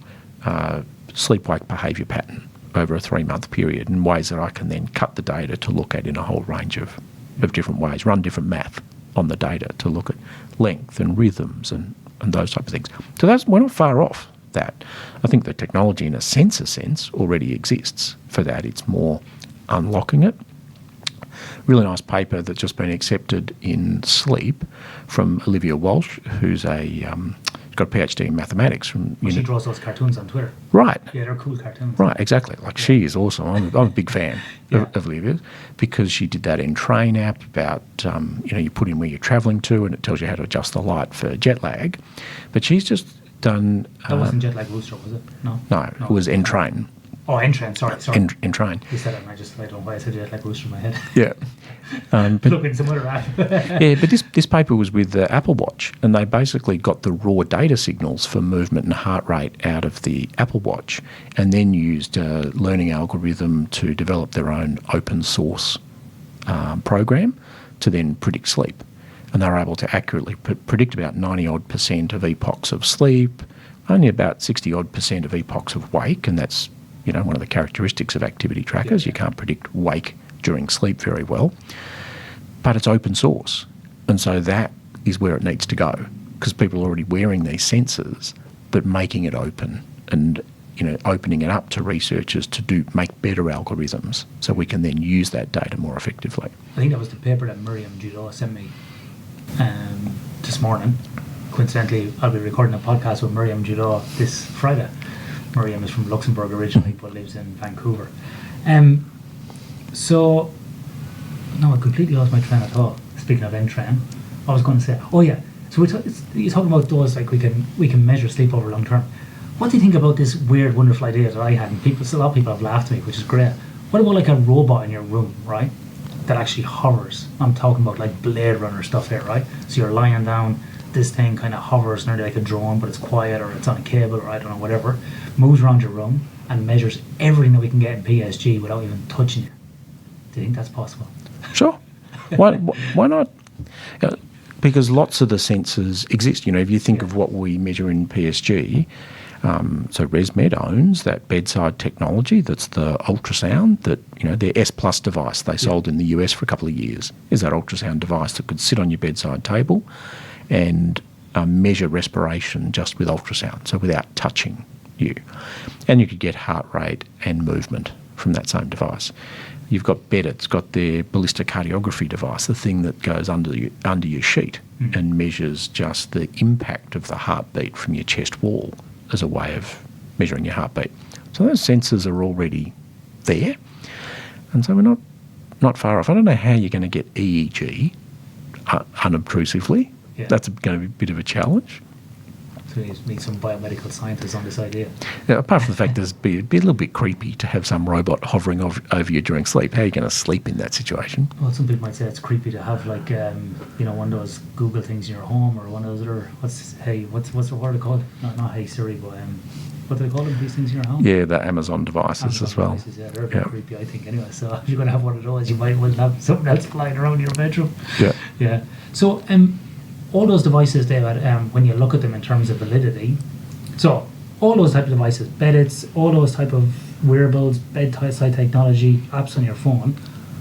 sleep-wake behaviour pattern over a 3-month period, in ways that I can then cut the data to look at in a whole range of different ways, run different math on the data to look at length and rhythms and those type of things. So we're not far off that. I think the technology in a sensor sense already exists for that. It's more unlocking it. really nice paper that's just been accepted in sleep from Olivia Walsh, who's got a PhD in mathematics from. She draws those cartoons on Twitter. Right. Yeah, they're cool cartoons. Right, exactly. She is awesome. I'm a big fan of Olivia's, because she did that Entrain app about, you put in where you're travelling to and it tells you how to adjust the light for jet lag. But she's just done... That wasn't Jet Lag Rooster, was it? No, it was Entrain. Oh, Entrain, sorry. Entrain. You said it and I don't know why I said Jet Lag Rooster in my head. Yeah. Look in some other app. Yeah, but this paper was with the Apple Watch, and they basically got the raw data signals for movement and heart rate out of the Apple Watch, and then used a learning algorithm to develop their own open source program to then predict sleep. And they were able to accurately predict about 90-odd% of epochs of sleep, only about 60-odd% of epochs of wake, and that's one of the characteristics of activity trackers. You can't predict wake during sleep very well, but it's open source, and so that is where it needs to go, because people are already wearing these sensors, but making it open and opening it up to researchers to make better algorithms, so we can then use that data more effectively. I think that was the paper that Miriam Judo sent me this morning. Coincidentally, I'll be recording a podcast with Miriam Judo this Friday. Miriam is from Luxembourg originally, but lives in Vancouver. So, no, I completely lost my train of thought. Speaking of Entrain, I was going to say, oh yeah. So you're talking about those, like we can measure sleep over long term. What do you think about this weird, wonderful idea that I had? And a lot of people have laughed at me, which is great. What about like a robot in your room, right? That actually hovers. I'm talking about like Blade Runner stuff here, right? So you're lying down, this thing kind of hovers nearly like a drone, but it's quiet, or it's on a cable, or I don't know, whatever. Moves around your room and measures everything that we can get in PSG without even touching you. Do you think that's possible? Sure. Why not? Because lots of the sensors exist. If you think of what we measure in PSG, so ResMed owns that bedside technology that's the ultrasound that, their S Plus device they sold in the US for a couple of years is that ultrasound device that could sit on your bedside table and measure respiration just with ultrasound, so without touching you. And you could get heart rate and movement from that same device. You've got Bedit's got their ballistocardiography device, the thing that goes under your sheet and measures just the impact of the heartbeat from your chest wall as a way of measuring your heartbeat. So those sensors are already there, and so we're not far off. I don't know how you're going to get EEG unobtrusively. Yeah. That's going to be a bit of a challenge. So you need some biomedical scientists on this idea. Yeah, apart from the fact that it'd be a little bit creepy to have some robot hovering over you during sleep. How are you going to sleep in that situation? Well, some people might say it's creepy to have like one of those Google things in your home, or one of those other what's what are they called? Not Hey Siri, but what do they call them? These things in your home? Yeah, the Amazon devices as well. Devices, yeah, they're a bit creepy, I think. Anyway, so if you're going to have one of those, you might well have something else flying around in your bedroom. Yeah. Yeah. So all those devices, David, when you look at them in terms of validity, so all those type of devices, Bedits, all those type of wearables, bedside technology, apps on your phone,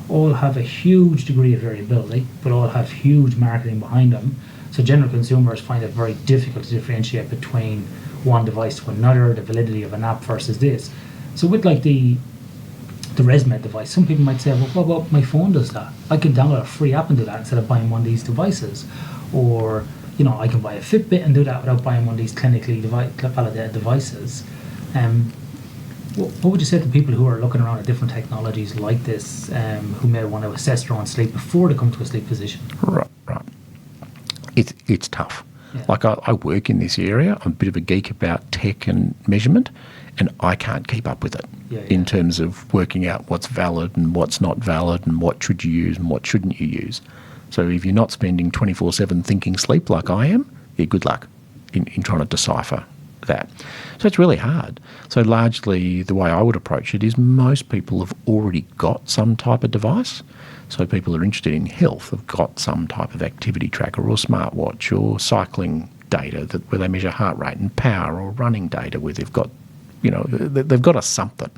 all have a huge degree of variability, but all have huge marketing behind them. So general consumers find it very difficult to differentiate between one device to another, the validity of an app versus this. So with like the ResMed device, some people might say, well, what about my phone does that? I can download a free app and do that instead of buying one of these devices. Or, I can buy a Fitbit and do that without buying one of these clinically validated devices. What would you say to people who are looking around at different technologies like this, who may want to assess their own sleep before they come to a sleep physician? Right. It's tough. Yeah. Like I work in this area. I'm a bit of a geek about tech and measurement, and I can't keep up with it in terms of working out what's valid and what's not valid and what should you use and what shouldn't you use. So if you're not spending 24/7 thinking sleep like I am, good luck in trying to decipher that. So it's really hard. So largely the way I would approach it is most people have already got some type of device. So people who are interested in health have got some type of activity tracker or smartwatch or cycling data where they measure heart rate and power, or running data where they've got, they've got something.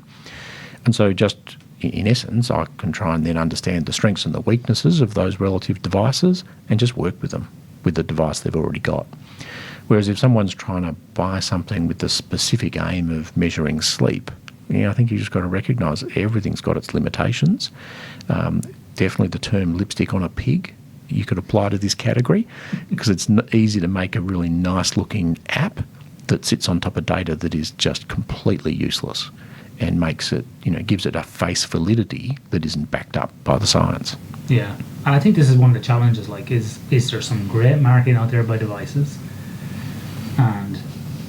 And so just in essence, I can try and then understand the strengths and the weaknesses of those relative devices and just work with them, with the device they've already got. Whereas if someone's trying to buy something with the specific aim of measuring sleep, I think you just got to recognise that everything's got its limitations. definitely the term lipstick on a pig you could apply to this category, because it's easy to make a really nice looking app that sits on top of data that is just completely useless and makes it, gives it a face validity that isn't backed up by the science. Yeah, and I think this is one of the challenges, is there some great marketing out there by devices, and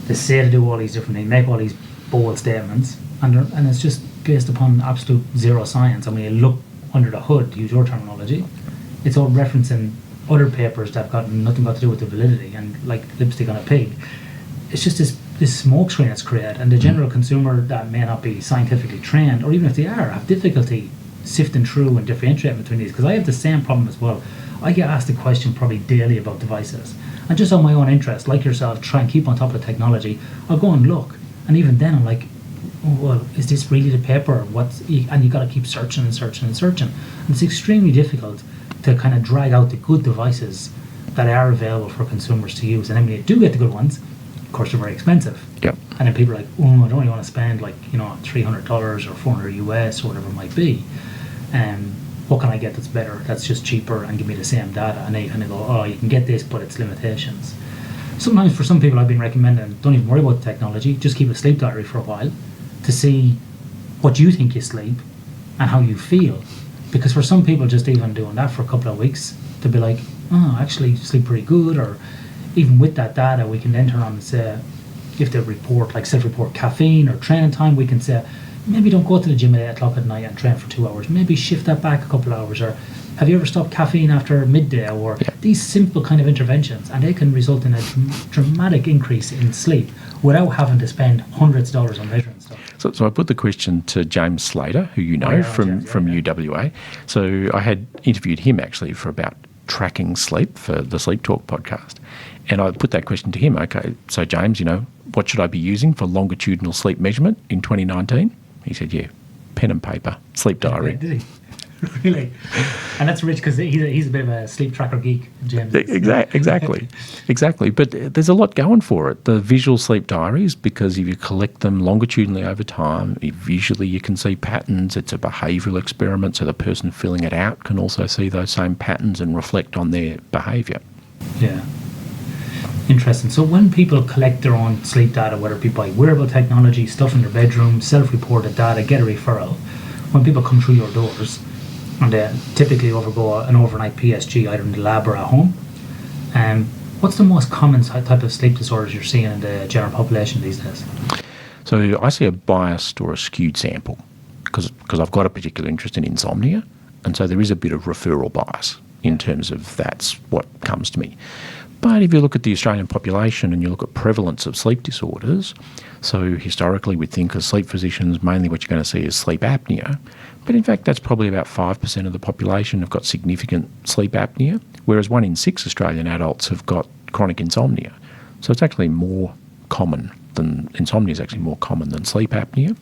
they say to do all these different things, make all these bold statements, and it's just based upon absolute zero science. And when you look under the hood, to use your terminology, it's all referencing other papers that have got nothing got to do with the validity, and like lipstick on a pig. It's just this smoke screen that's created, and the general consumer that may not be scientifically trained, or even if they are, have difficulty sifting through and differentiating between these. Because I have the same problem as well. I get asked the question probably daily about devices, and just on my own interest, like yourself, try and keep on top of the technology. I'll go and look, and even then I'm like, oh, well, is this really the paper? And you got to keep searching and searching and searching, and it's extremely difficult to kind of drag out the good devices that are available for consumers to use. And then when you do get the good ones, of course, they're very expensive. Yep. And then people are like, oh, I don't really want to spend $300 or $400 US or whatever it might be. What can I get that's better, that's just cheaper and give me the same data? And then you kind of go, oh, you can get this, but it's limitations. Sometimes for some people I've been recommending, don't even worry about the technology, just keep a sleep diary for a while to see what you think you sleep and how you feel. Because for some people, just even doing that for a couple of weeks, they'll be like, oh, I actually sleep pretty good. Or even with that data, we can then turn on and say, if they report, like self-report caffeine or training time, we can say, maybe don't go to the gym at 8 o'clock at night and train for 2 hours. Maybe shift that back a couple of hours. Or have you ever stopped caffeine after midday? Or these simple kind of interventions, and they can result in a dramatic increase in sleep without having to spend hundreds of dollars on measuring stuff. So I put the question to James Slater, who you know from UWA. So I had interviewed him actually for about tracking sleep for the Sleep Talk podcast. And I put that question to him. Okay, so James, what should I be using for longitudinal sleep measurement in 2019? He said, pen and paper, sleep diary. Did he? Really? And that's rich because he's a bit of a sleep tracker geek, James. Exactly. But there's a lot going for it. The visual sleep diaries, because if you collect them longitudinally over time, visually you can see patterns. It's a behavioural experiment, so the person filling it out can also see those same patterns and reflect on their behaviour. Yeah. Interesting. So when people collect their own sleep data, whether it be by wearable technology, stuff in their bedroom, self-reported data, get a referral, when people come through your doors, and they typically undergo an overnight PSG either in the lab or at home, what's the most common type of sleep disorders you're seeing in the general population these days? So I see a biased or a skewed sample because I've got a particular interest in insomnia, and so there is a bit of referral bias in terms of that's what comes to me. But if you look at the Australian population and you look at prevalence of sleep disorders, so historically we think as sleep physicians mainly what you're going to see is sleep apnea, but in fact that's probably about 5% of the population have got significant sleep apnea, whereas 1 in 6 Australian adults have got chronic insomnia. So it's actually more common than, insomnia is actually more common than sleep apnea.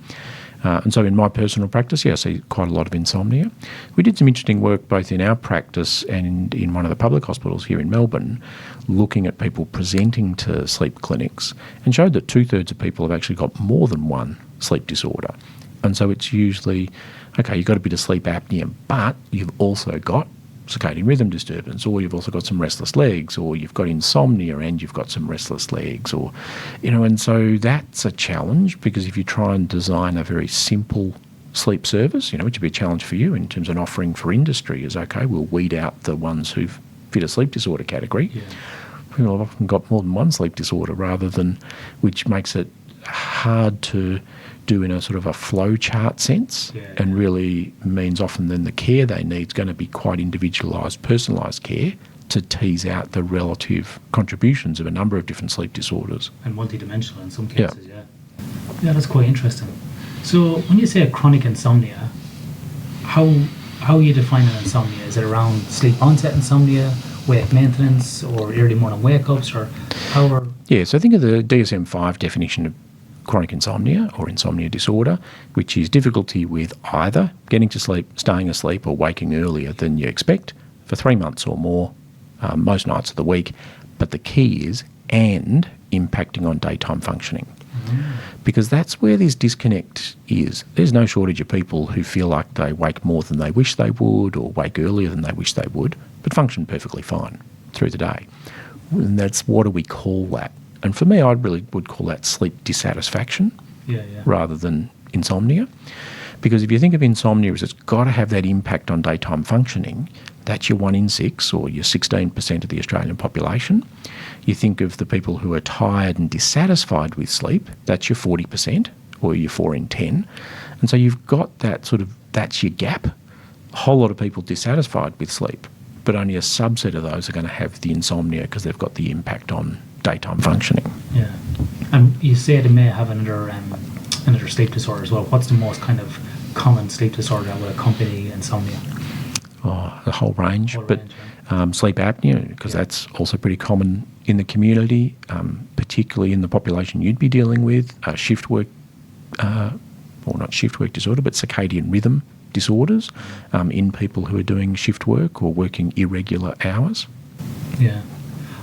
And so in my personal practice, I see quite a lot of insomnia. We did some interesting work both in our practice and in one of the public hospitals here in Melbourne, looking at people presenting to sleep clinics, and showed that 2/3 of people have actually got more than one sleep disorder. And so it's usually, okay, you've got a bit of sleep apnea, but you've also got circadian rhythm disturbance, or you've also got some restless legs, or you've got insomnia and you've got some restless legs, or, and so that's a challenge, because if you try and design a very simple sleep service, which would be a challenge for you in terms of an offering for industry, is okay, we'll weed out the ones who fit a sleep disorder category. Yeah. People have often got more than one sleep disorder which makes it hard to do in a sort of a flow chart sense, and really means often then the care they need is going to be quite individualised, personalised care to tease out the relative contributions of a number of different sleep disorders. And multidimensional in some cases, Yeah, that's quite interesting. So when you say a chronic insomnia, how you define an insomnia? Is it around sleep onset insomnia, wake maintenance, or early morning wake-ups, or however? Yeah, so think of the DSM-5 definition of chronic insomnia or insomnia disorder, which is difficulty with either getting to sleep, staying asleep, or waking earlier than you expect for 3 months or more, most nights of the week. But the key is, and impacting on daytime functioning. Because that's where this disconnect is. There's no shortage of people who feel like they wake more than they wish they would, or wake earlier than they wish they would, but function perfectly fine through the day. And that's, what do we call that? And for me, I really would call that sleep dissatisfaction rather than insomnia. Because if you think of insomnia as it's got to have that impact on daytime functioning, that's your 1 in 6 or your 16% of the Australian population. You think of the people who are tired and dissatisfied with sleep, that's your 40% or your 4 in 10. And so you've got that sort of, that's your gap. A whole lot of people dissatisfied with sleep, but only a subset of those are going to have the insomnia because they've got the impact on daytime functioning. Yeah. And you say they may have another sleep disorder as well. What's the most kind of common sleep disorder that would accompany insomnia? Oh, a whole range. Sleep apnea, because that's also pretty common in the community, particularly in the population you'd be dealing with. Shift work, or not shift work disorder, but circadian rhythm disorders in people who are doing shift work or working irregular hours. Yeah.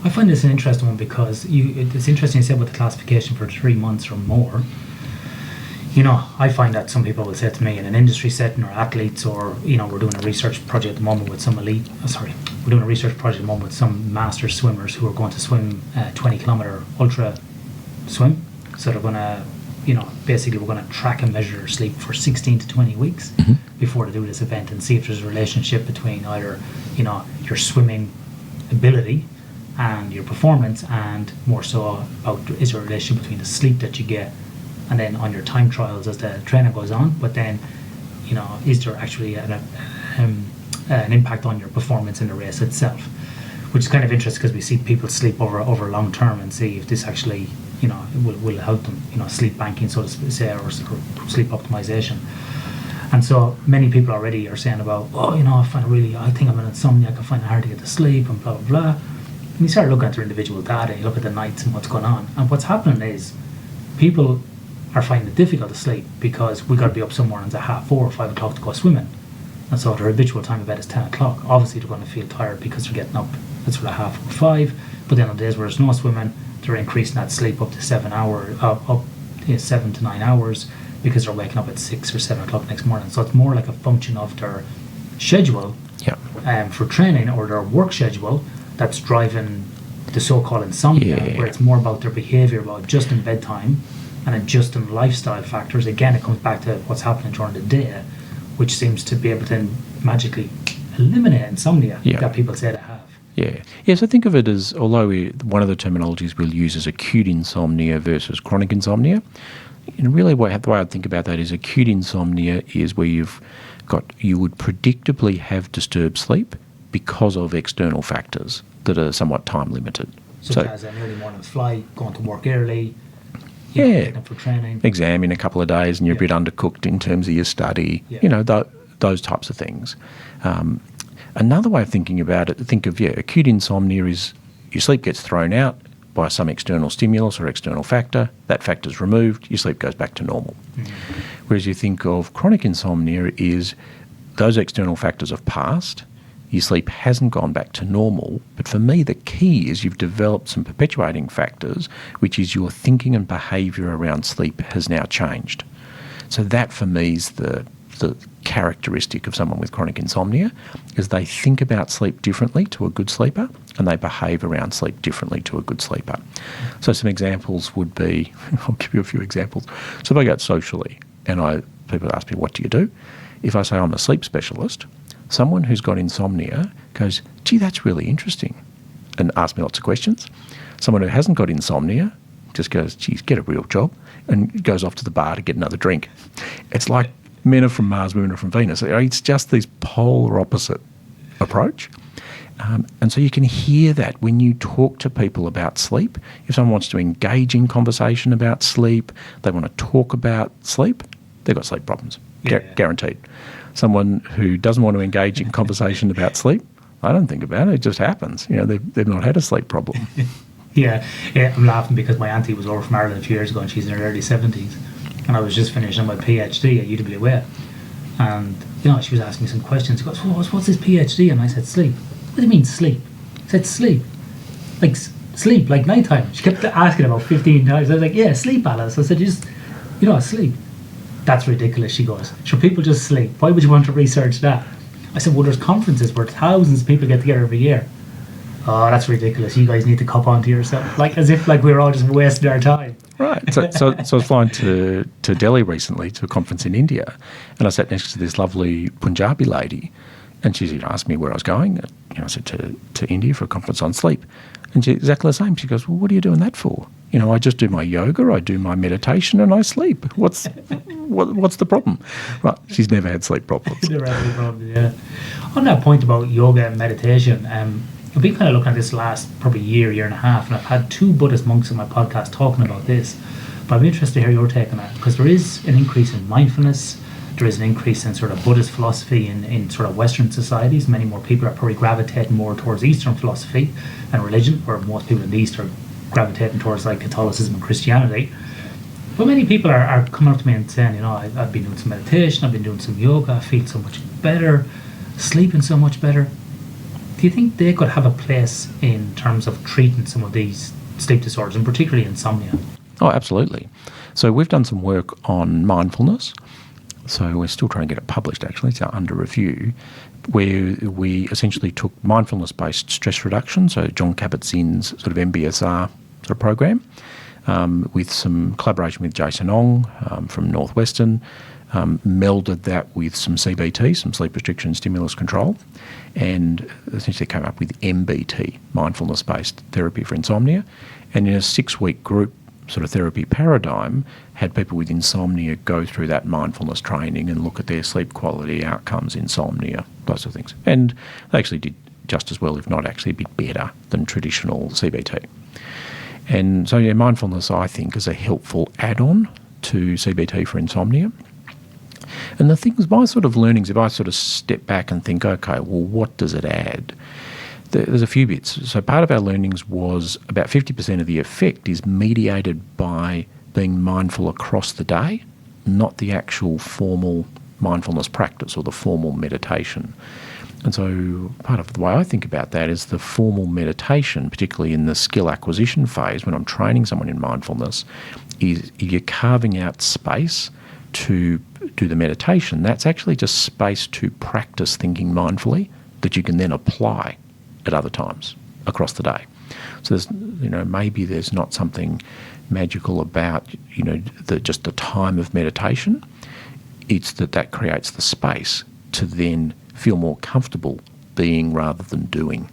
I find this an interesting one because it's interesting you said about the classification for 3 months or more. You know, I find that some people will say to me in an industry setting or athletes or, you know, we're doing a research project at the moment with some we're doing a research project at the moment with some master swimmers who are going to swim 20-kilometre ultra swim. So they're going to, you know, basically we're going to track and measure their sleep for 16 to 20 weeks before they do this event and see if there's a relationship between either, you know, your swimming ability and your performance, and more so about is there a relationship between the sleep that you get and then on your time trials as the training goes on, but then, you know, is there actually an impact on your performance in the race itself, which is kind of interesting because we see people sleep over long term and see if this actually, you know, will help them, you know, sleep banking, so to say, or sleep optimization. And so many people already are saying about, oh, you know, I think I'm an insomniac, I find it hard to get to sleep and blah, blah, blah. And you start looking at their individual data, you look at the nights and what's going on. And what's happening is people are finding it difficult to sleep because we've got to be up somewhere until 4:30 or 5 o'clock to go swimming. And so their habitual time of bed is 10 o'clock. Obviously they're going to feel tired because they're getting up at sort of 4:30 or 5. But then on days where there's no swimming, they're increasing that sleep up to 7 to 9 hours because they're waking up at 6 or 7 o'clock next morning. So it's more like a function of their schedule for training or their work schedule that's driving the so-called insomnia, where it's more about their behaviour, about adjusting bedtime and adjusting lifestyle factors. Again, it comes back to what's happening during the day, which seems to be able to magically eliminate insomnia that people say they have. Yeah, so think of it as, although one of the terminologies we'll use is acute insomnia versus chronic insomnia, and really the way I'd think about that is acute insomnia is where you would predictably have disturbed sleep because of external factors that are somewhat time limited. Such as an early morning flight, going to work early, getting up for training. Exam in a couple of days and you're a bit undercooked in terms of your study, you know, those types of things. Another way of thinking about it, think of, acute insomnia is your sleep gets thrown out by some external stimulus or external factor, that factor's removed, your sleep goes back to normal. Whereas you think of chronic insomnia is those external factors have passed, your sleep hasn't gone back to normal, but for me the key is you've developed some perpetuating factors, which is your thinking and behaviour around sleep has now changed. So that for me is the characteristic of someone with chronic insomnia, is they think about sleep differently to a good sleeper and they behave around sleep differently to a good sleeper. So some examples would be, I'll give you a few examples. So if I go out socially and people ask me, what do you do? If I say I'm a sleep specialist, someone who's got insomnia goes, gee, that's really interesting, and asks me lots of questions. Someone who hasn't got insomnia just goes, geez, get a real job, and goes off to the bar to get another drink. It's like men are from Mars, women are from Venus. It's just this polar opposite approach. And so you can hear that when you talk to people about sleep. If someone wants to engage in conversation about sleep, they want to talk about sleep, they've got sleep problems, guaranteed. Someone who doesn't want to engage in conversation about sleep, I don't think about it. It just happens. You know, they've not had a sleep problem. Yeah, I'm laughing because my auntie was over from Ireland a few years ago and she's in her early 70s. And I was just finishing my PhD at UWA. And, you know, she was asking me some questions. She goes, what's this PhD? And I said, sleep. What do you mean sleep? I said, sleep. Like, sleep, like nighttime. She kept asking about 15 times. I was like, yeah, sleep, Alice. I said, you know, sleep. That's ridiculous, she goes. Sure, people just sleep. Why would you want to research that? I said, well, there's conferences where thousands of people get together every year. Oh, that's ridiculous. You guys need to cop onto yourself. Like, as if like we were all just wasting our time. Right. So I was flying to Delhi recently to a conference in India, and I sat next to this lovely Punjabi lady, and she asked me where I was going. You know, I said to India for a conference on sleep, and she's exactly the same. She goes, well, what are you doing that for? You know, I just do my yoga, I do my meditation, and I sleep. What's the problem? Right. She's never had sleep problems. Never had any problems, yeah. On that point about yoga and meditation, I've been kind of looking at this last probably year and a half, and I've had 2 Buddhist monks on my podcast talking about this. But I'm interested to hear your take on that, because there is an increase in mindfulness, there is an increase in sort of Buddhist philosophy in sort of Western societies. Many more people are probably gravitating more towards Eastern philosophy and religion, where most people in the East are gravitating towards like Catholicism and Christianity. But many people are coming up to me and saying, you know, I've been doing some meditation, I've been doing some yoga, I feel so much better, sleeping so much better. Do you think they could have a place in terms of treating some of these sleep disorders, and particularly insomnia? Oh, absolutely. So we've done some work on mindfulness. So we're still trying to get it published, actually. It's under review, where we essentially took mindfulness-based stress reduction, so John Kabat-Zinn's sort of MBSR sort of program, with some collaboration with Jason Ong from Northwestern, melded that with some CBT, some sleep restriction stimulus control, and essentially came up with MBT, mindfulness-based therapy for insomnia. And in a 6-week group sort of therapy paradigm, had people with insomnia go through that mindfulness training and look at their sleep quality, outcomes, insomnia, those sort of things. And they actually did just as well, if not actually a bit better than traditional CBT. And so, yeah, mindfulness, I think, is a helpful add-on to CBT for insomnia. And the things, my sort of learnings, if I sort of step back and think, okay, well, what does it add? There's a few bits. So part of our learnings was about 50% of the effect is mediated by being mindful across the day, not the actual formal mindfulness practice or the formal meditation. And so part of the way I think about that is the formal meditation, particularly in the skill acquisition phase when I'm training someone in mindfulness, is you're carving out space to do the meditation. That's actually just space to practice thinking mindfully that you can then apply at other times across the day. So there's, you know, maybe there's not something magical about, you know, just the time of meditation. It's that creates the space to then feel more comfortable being rather than doing,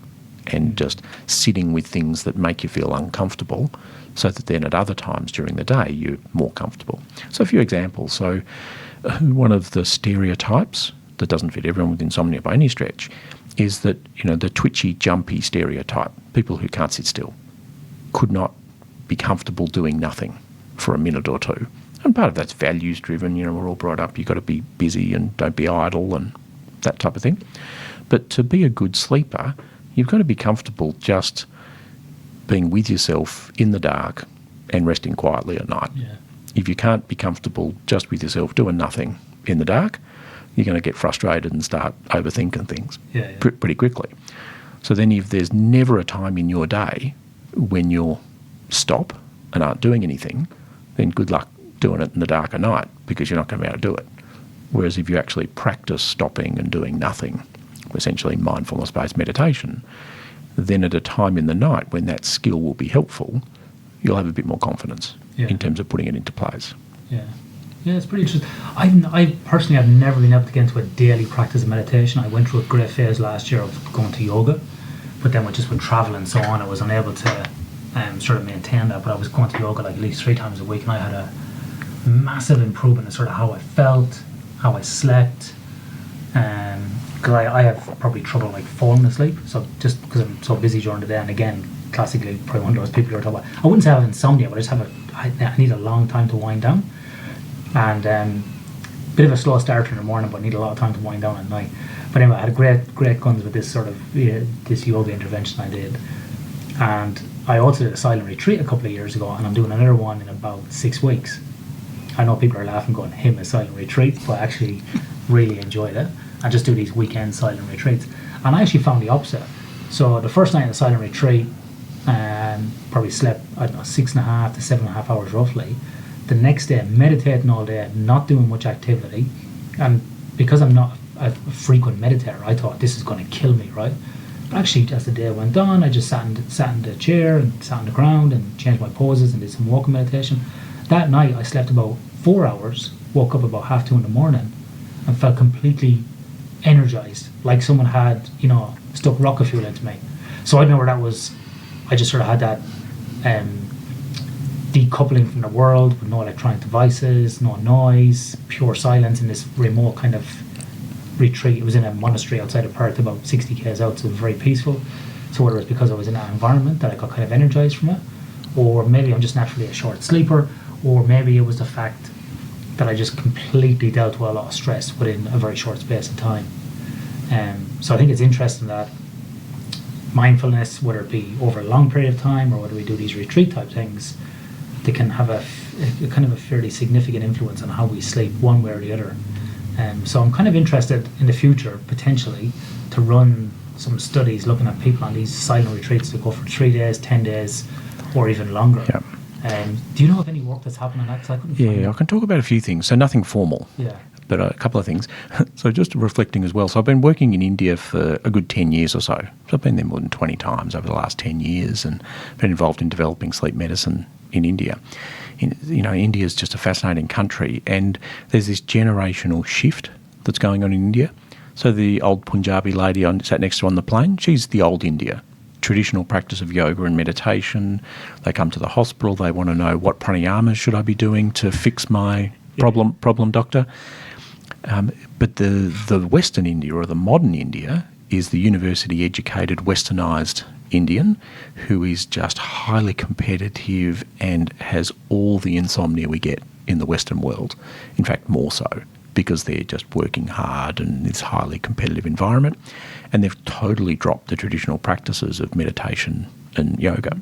and just sitting with things that make you feel uncomfortable, so that then at other times during the day you're more comfortable. So a few examples. So one of the stereotypes that doesn't fit everyone with insomnia by any stretch is that, you know, the twitchy, jumpy stereotype, people who can't sit still, could not be comfortable doing nothing for a minute or two. And part of that's values driven, you know, we're all brought up, you've got to be busy and don't be idle and that type of thing. But to be a good sleeper, you've got to be comfortable just being with yourself in the dark and resting quietly at night. Yeah. If you can't be comfortable just with yourself doing nothing in the dark, you're going to get frustrated and start overthinking things pretty quickly. So then if there's never a time in your day when you'll stop and aren't doing anything, then good luck doing it in the dark at night, because you're not going to be able to do it. Whereas if you actually practice stopping and doing nothing, essentially mindfulness-based meditation, then at a time in the night when that skill will be helpful, you'll have a bit more confidence in terms of putting it into place. Yeah. Yeah, it's pretty interesting. I personally have never been able to get into a daily practice of meditation. I went through a great phase last year of going to yoga, but then with travel and so on, I was unable to sort of maintain that. But I was going to yoga like at least 3 times a week, and I had a massive improvement in sort of how I felt, how I slept, because I have probably trouble like falling asleep. So just because I'm so busy during the day, and again, classically, probably one of those people you're talking about. I wouldn't say I have insomnia, but I need a long time to wind down. And bit of a slow start in the morning, but need a lot of time to wind down at night. But anyway, I had great guns with this sort of this yoga intervention I did, and I also did a silent retreat a couple of years ago, and I'm doing another one in about 6 weeks. I know people are laughing, going, "Him a silent retreat," but I actually really enjoyed it. I just do these weekend silent retreats, and I actually found the opposite. So the first night in the silent retreat, and probably slept, I don't know, 6.5 to 7.5 hours roughly. The next day, meditating all day, not doing much activity, and because I'm not a frequent meditator, I thought this is going to kill me, right? But actually, as the day went on, I just sat in the chair and sat on the ground and changed my poses and did some walking meditation. That night, I slept about 4 hours, woke up about 2:30 in the morning, and felt completely energized, like someone had, stuck rocket fuel into me. So I remember that was, I just sort of had that decoupling from the world, with no electronic devices, no noise, pure silence in this remote kind of retreat. It was in a monastery outside of Perth, about 60 k's out, so it was very peaceful. So whether it was because I was in that environment that I got kind of energized from it, or maybe I'm just naturally a short sleeper, or maybe it was the fact that I just completely dealt with a lot of stress within a very short space of time. So I think it's interesting that mindfulness, whether it be over a long period of time or whether we do these retreat type things, they can have a kind of a fairly significant influence on how we sleep one way or the other. So I'm kind of interested in the future, potentially, to run some studies looking at people on these silent retreats that go for 3 days, 10 days, or even longer. Yep. Do you know of any work that's happening on that? 'Cause I couldn't find Yeah, I can talk about a few things. So nothing formal. Yeah. But a couple of things. So just reflecting as well. So I've been working in India for a good 10 years or so. So I've been there more than 20 times over the last 10 years and been involved in developing sleep medicine in India. India is just a fascinating country, and there's this generational shift that's going on in India. So the old Punjabi lady I sat next to on the plane, she's the old India. Traditional practice of yoga and meditation. They come to the hospital, they want to know what pranayamas should I be doing to fix my problem, doctor. But the Western India, or the modern India, is the university-educated, westernised Indian who is just highly competitive and has all the insomnia we get in the Western world. In fact, more so, because they're just working hard in this highly competitive environment, and they've totally dropped the traditional practices of meditation and yoga.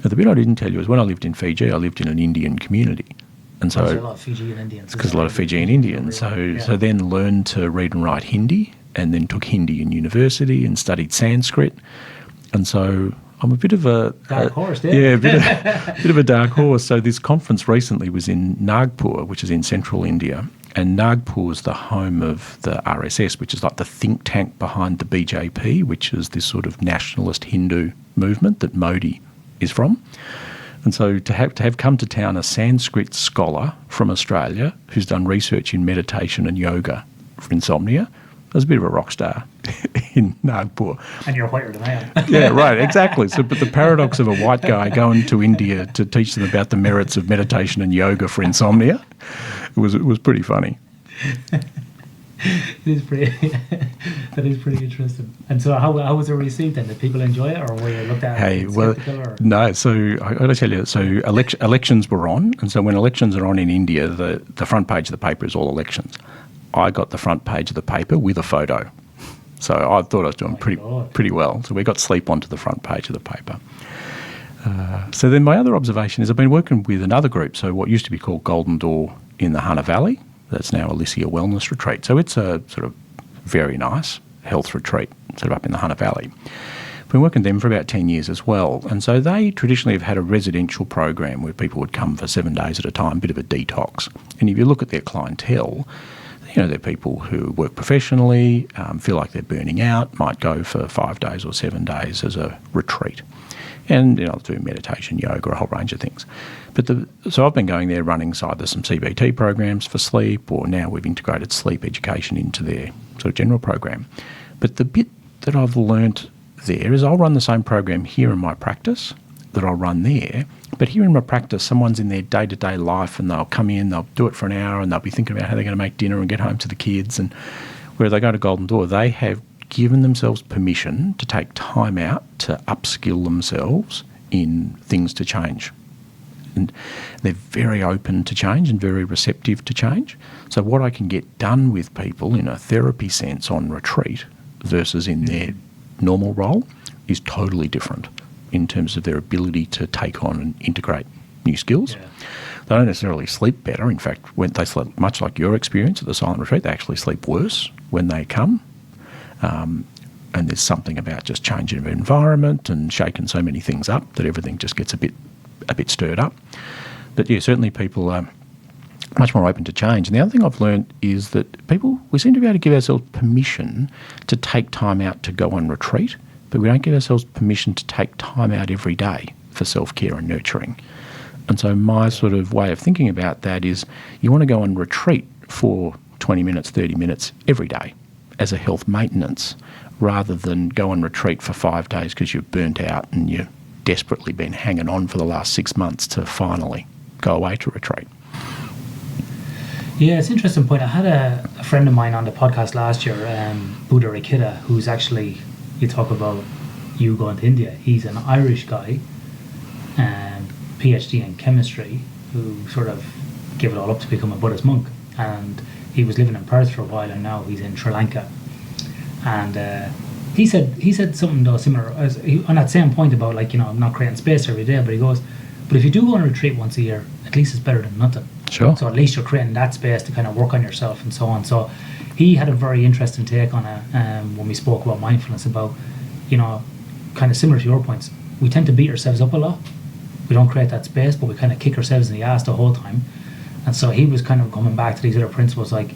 Now, the bit I didn't tell you is when I lived in Fiji, I lived in an Indian community. And so there's a lot of Fijian Indians. Because a lot of Fijian Indians. So then learned to read and write Hindi, and then took Hindi in university and studied Sanskrit. And so I'm a bit of a dark horse, yeah. Yeah, bit of a dark horse. So this conference recently was in Nagpur, which is in central India. And Nagpur is the home of the RSS, which is like the think tank behind the BJP, which is this sort of nationalist Hindu movement that Modi is from. And so to have come to town a Sanskrit scholar from Australia who's done research in meditation and yoga for insomnia, I was a bit of a rock star in Nagpur. And you're whiter than I am. Yeah, right, exactly. So, but the paradox of a white guy going to India to teach them about the merits of meditation and yoga for insomnia, it was pretty funny. That is pretty interesting. And so how was it received then? Did people enjoy it, or were you looked at No, so I got to tell you, so elections were on, and so when elections are on in India, the front page of the paper is all elections. I got the front page of the paper with a photo. So I thought I was doing pretty well. So we got sleep onto the front page of the paper. So then my other observation is I've been working with another group, so what used to be called Golden Door in the Hunter Valley. That's now Alicia Wellness Retreat. So it's a sort of very nice health retreat sort of up in the Hunter Valley. Been working with them for about 10 years as well. And so they traditionally have had a residential program where people would come for 7 days at a time, bit of a detox. And if you look at their clientele, they're people who work professionally, feel like they're burning out, might go for 5 days or 7 days as a retreat. And do meditation, yoga, a whole range of things. So I've been going there running either some CBT programs for sleep, or now we've integrated sleep education into their sort of general program. But the bit that I've learnt there is I'll run the same program here in my practice that I'll run there. But here in my practice, someone's in their day-to-day life and they'll come in, they'll do it for an hour and they'll be thinking about how they're going to make dinner and get home to the kids. And where they go to Golden Door, they have given themselves permission to take time out to upskill themselves in things to change. And they're very open to change and very receptive to change. So what I can get done with people in a therapy sense on retreat versus in their normal role is totally different in terms of their ability to take on and integrate new skills. Yeah. They don't necessarily sleep better. In fact, when they sleep, much like your experience at the silent retreat, they actually sleep worse when they come. And there's something about just changing of environment and shaking so many things up that everything just gets a bit stirred up. But yeah, certainly people are much more open to change. And the other thing I've learned is that we seem to be able to give ourselves permission to take time out to go on retreat, but we don't give ourselves permission to take time out every day for self-care and nurturing. And so my sort of way of thinking about that is you want to go on retreat for 20 minutes, 30 minutes every day as a health maintenance, rather than go on retreat for 5 days because you're burnt out and you've desperately been hanging on for the last 6 months to finally go away to retreat. Yeah, it's an interesting point. I had a friend of mine on the podcast last year, Buddha Rikita, who's actually, you talk about you going to India. He's an Irish guy, PhD in chemistry, who sort of gave it all up to become a Buddhist monk. And he was living in Perth for a while, and now he's in Sri Lanka. And he said something though similar on that same point about, like, not creating space every day. But he goes, but if you do go on a retreat once a year, at least it's better than nothing. Sure. So at least you're creating that space to kind of work on yourself and so on. So he had a very interesting take on it when we spoke about mindfulness, about, kind of similar to your points. We tend to beat ourselves up a lot. We don't create that space, but we kind of kick ourselves in the ass the whole time. And so he was kind of coming back to these other principles, like,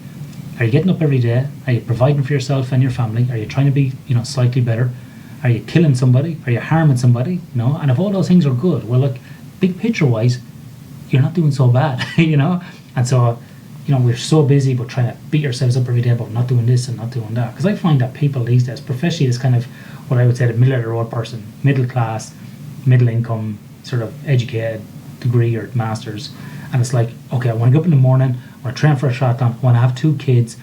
are you getting up every day? Are you providing for yourself and your family? Are you trying to be, slightly better? Are you killing somebody? Are you harming somebody? And if all those things are good, well, look, big picture wise, you're not doing so bad, And so, we're so busy but trying to beat ourselves up every day about not doing this and not doing that. Because I find that people these days, especially this kind of what I would say the middle of the road person, middle class, middle income, sort of educated, degree or master's, and it's like, okay, I want to get up in the morning, I want to train for a triathlon, I want to have 2 kids,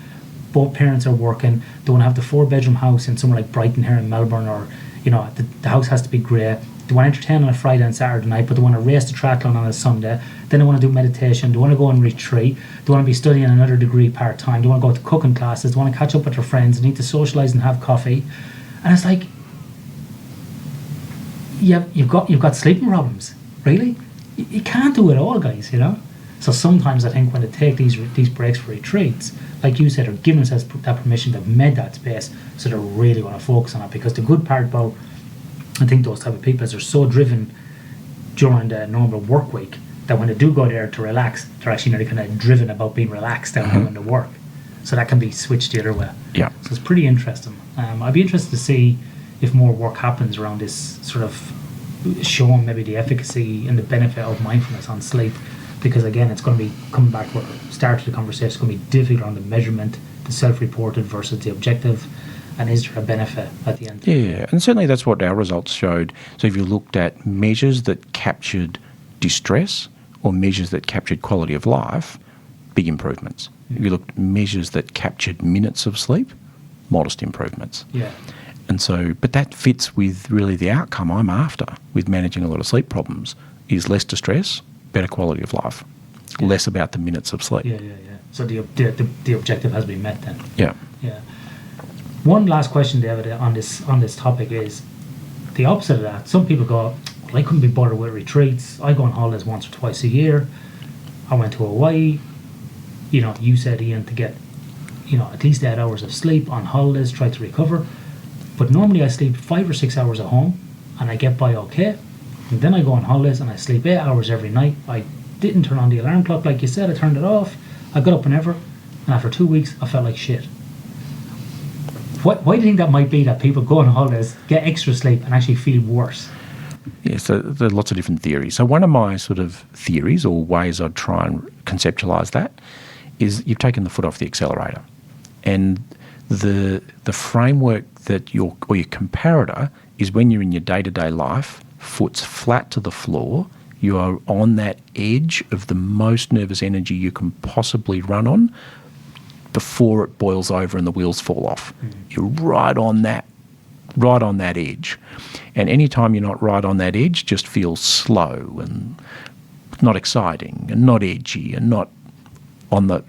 both parents are working, they want to have the 4-bedroom house in somewhere like Brighton here in Melbourne, or, the house has to be great. They want to entertain on a Friday and Saturday night, but they want to race the triathlon on a Sunday. Then they want to do meditation. They want to go on retreat. They want to be studying another degree part-time. They want to go to cooking classes. They want to catch up with their friends. They need to socialise and have coffee. And it's like, you've got sleeping problems. Really? You can't do it all, guys, So sometimes I think when they take these breaks for retreats, like you said, are giving themselves that permission to made that space, so they're really going to focus on it. Because the good part about, I think, those type of people is they're so driven during the normal work week that when they do go there to relax, they're actually really kind of driven about being relaxed and doing the work. So that can be switched the other way. Yeah. So it's pretty interesting. I'd be interested to see if more work happens around this sort of showing maybe the efficacy and the benefit of mindfulness on sleep. Because again, it's going to be coming back where we started the conversation. It's going to be difficult on the measurement, the self-reported versus the objective. And is there a benefit at the end? Yeah, and certainly that's what our results showed. So if you looked at measures that captured distress or measures that captured quality of life, big improvements. If you looked at measures that captured minutes of sleep, modest improvements. Yeah. And so, but that fits with really the outcome I'm after with managing a lot of sleep problems, is less distress, better quality of life, less about the minutes of sleep. Yeah. So the objective has been met then. Yeah. Yeah. One last question, David, on this topic is the opposite of that. Some people go, well, I couldn't be bothered with retreats. I go on holidays once or twice a year. I went to Hawaii. You said, Ian, to get, at least 8 hours of sleep on holidays, try to recover. But normally I sleep 5 or 6 hours at home and I get by okay. And then I go on holidays and I sleep 8 hours every night. I didn't turn on the alarm clock like you said. I turned it off. I got up whenever. And after 2 weeks, I felt like shit. Why do you think that might be, that people go on holidays, get extra sleep, and actually feel worse? Yeah, so there are lots of different theories. So one of my sort of theories or ways I'd try and conceptualise that is you've taken the foot off the accelerator. And the framework that your comparator is when you're in your day-to-day life, foot's flat to the floor, you are on that edge of the most nervous energy you can possibly run on before it boils over and the wheels fall off. You're right on that edge. And any time you're not right on that edge, just feels slow and not exciting and not edgy and not on the,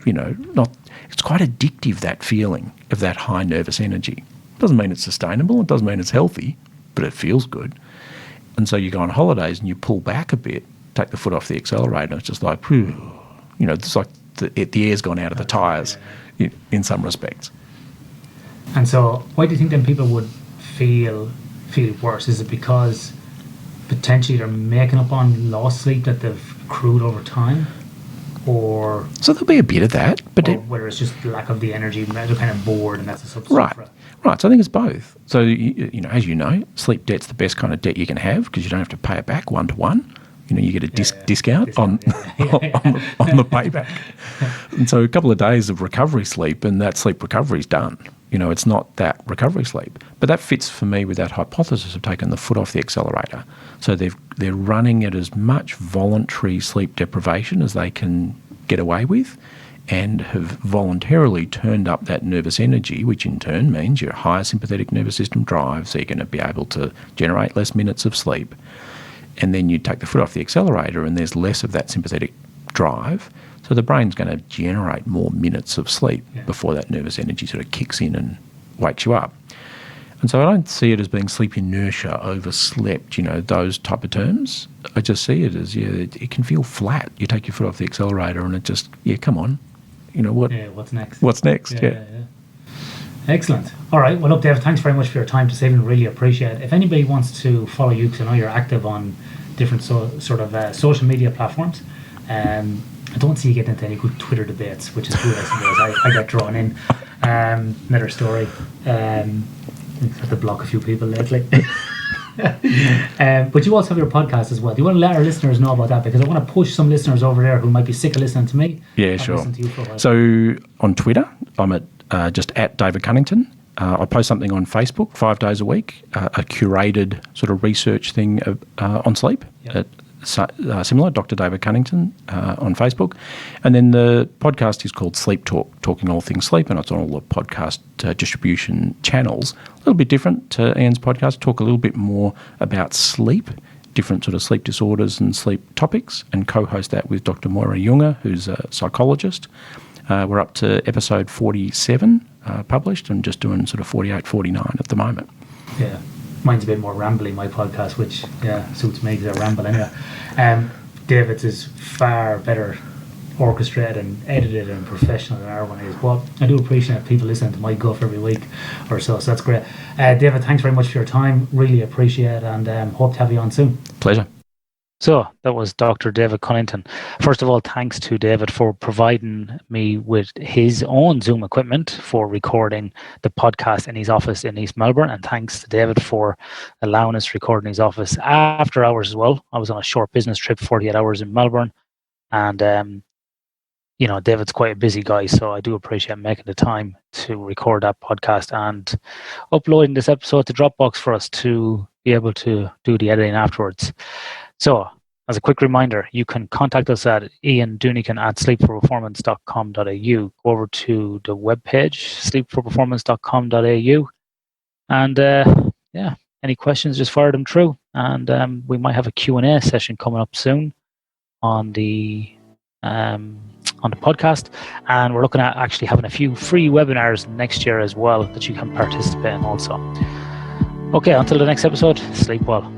not, it's quite addictive, that feeling of that high nervous energy. Doesn't mean it's sustainable, it doesn't mean it's healthy, but it feels good. And so you go on holidays and you pull back a bit, take the foot off the accelerator, it's just like, it's like the air's gone out of the tyres in some respects. And so why do you think then people would feel worse? Is it because potentially they're making up on lost sleep that they've accrued over time? Or so there'll be a bit of that, but whether it's just lack of the energy, they're kind of bored, and that's a substitute right, for it. right. So I think it's both. So as you know, sleep debt's the best kind of debt you can have because you don't have to pay it back 1-to-1. You get a discount on the payback. And so a couple of days of recovery sleep, and that sleep recovery's done. It's not that recovery sleep, but that fits for me with that hypothesis of taking the foot off the accelerator. So they're running at as much voluntary sleep deprivation as they can get away with, and have voluntarily turned up that nervous energy, which in turn means your higher sympathetic nervous system drive, so you're going to be able to generate less minutes of sleep. And then you take the foot off the accelerator and there's less of that sympathetic drive, so the brain's going to generate more minutes of sleep before that nervous energy sort of kicks in and wakes you up. And so I don't see it as being sleep inertia, overslept, those type of terms. I just see it as, it can feel flat. You take your foot off the accelerator and it just, come on. What? Yeah, what's next? What's next? Yeah. Excellent. All right. Well, look, David, thanks very much for your time this evening. Really appreciate it. If anybody wants to follow you, because I know you're active on different social media platforms, I don't see you getting into any good Twitter debates, which is good, I suppose. I get drawn in. Another story. I've had to block a few people lately. But you also have your podcast as well. Do you want to let our listeners know about that? Because I want to push some listeners over there who might be sick of listening to me. Yeah, sure. Listen to you for a while. So on Twitter, I'm at just at David Cunnington. I post something on Facebook 5 days a week, a curated sort of research thing on sleep. Yep. Similar, Dr. David Cunnington on Facebook. And then the podcast is called Sleep Talk, talking all things sleep, and it's on all the podcast distribution channels. A little bit different to Ian's podcast, talk a little bit more about sleep, different sort of sleep disorders and sleep topics, and co-host that with Dr. Moira Junger, who's a psychologist. We're up to episode 47 published and just doing sort of 48, 49 at the moment. Yeah. Mine's a bit more rambly, my podcast, which suits me because I ramble anyway. David's is far better orchestrated and edited and professional than our one is. But I do appreciate people listening to my guff every week or so that's great. David, thanks very much for your time. Really appreciate it, and hope to have you on soon. Pleasure. So that was Dr. David Cunnington. First of all, thanks to David for providing me with his own Zoom equipment for recording the podcast in his office in East Melbourne. And thanks to David for allowing us to record in his office after hours as well. I was on a short business trip, 48 hours in Melbourne. And, David's quite a busy guy, so I do appreciate making the time to record that podcast and uploading this episode to Dropbox for us to be able to do the editing afterwards. So, as a quick reminder, you can contact us at iandunican@sleepforperformance.com.au. Go over to the webpage, sleepforperformance.com.au. And any questions, just fire them through. And we might have a Q&A session coming up soon on the podcast. And we're looking at actually having a few free webinars next year as well that you can participate in also. Okay, until the next episode, sleep well.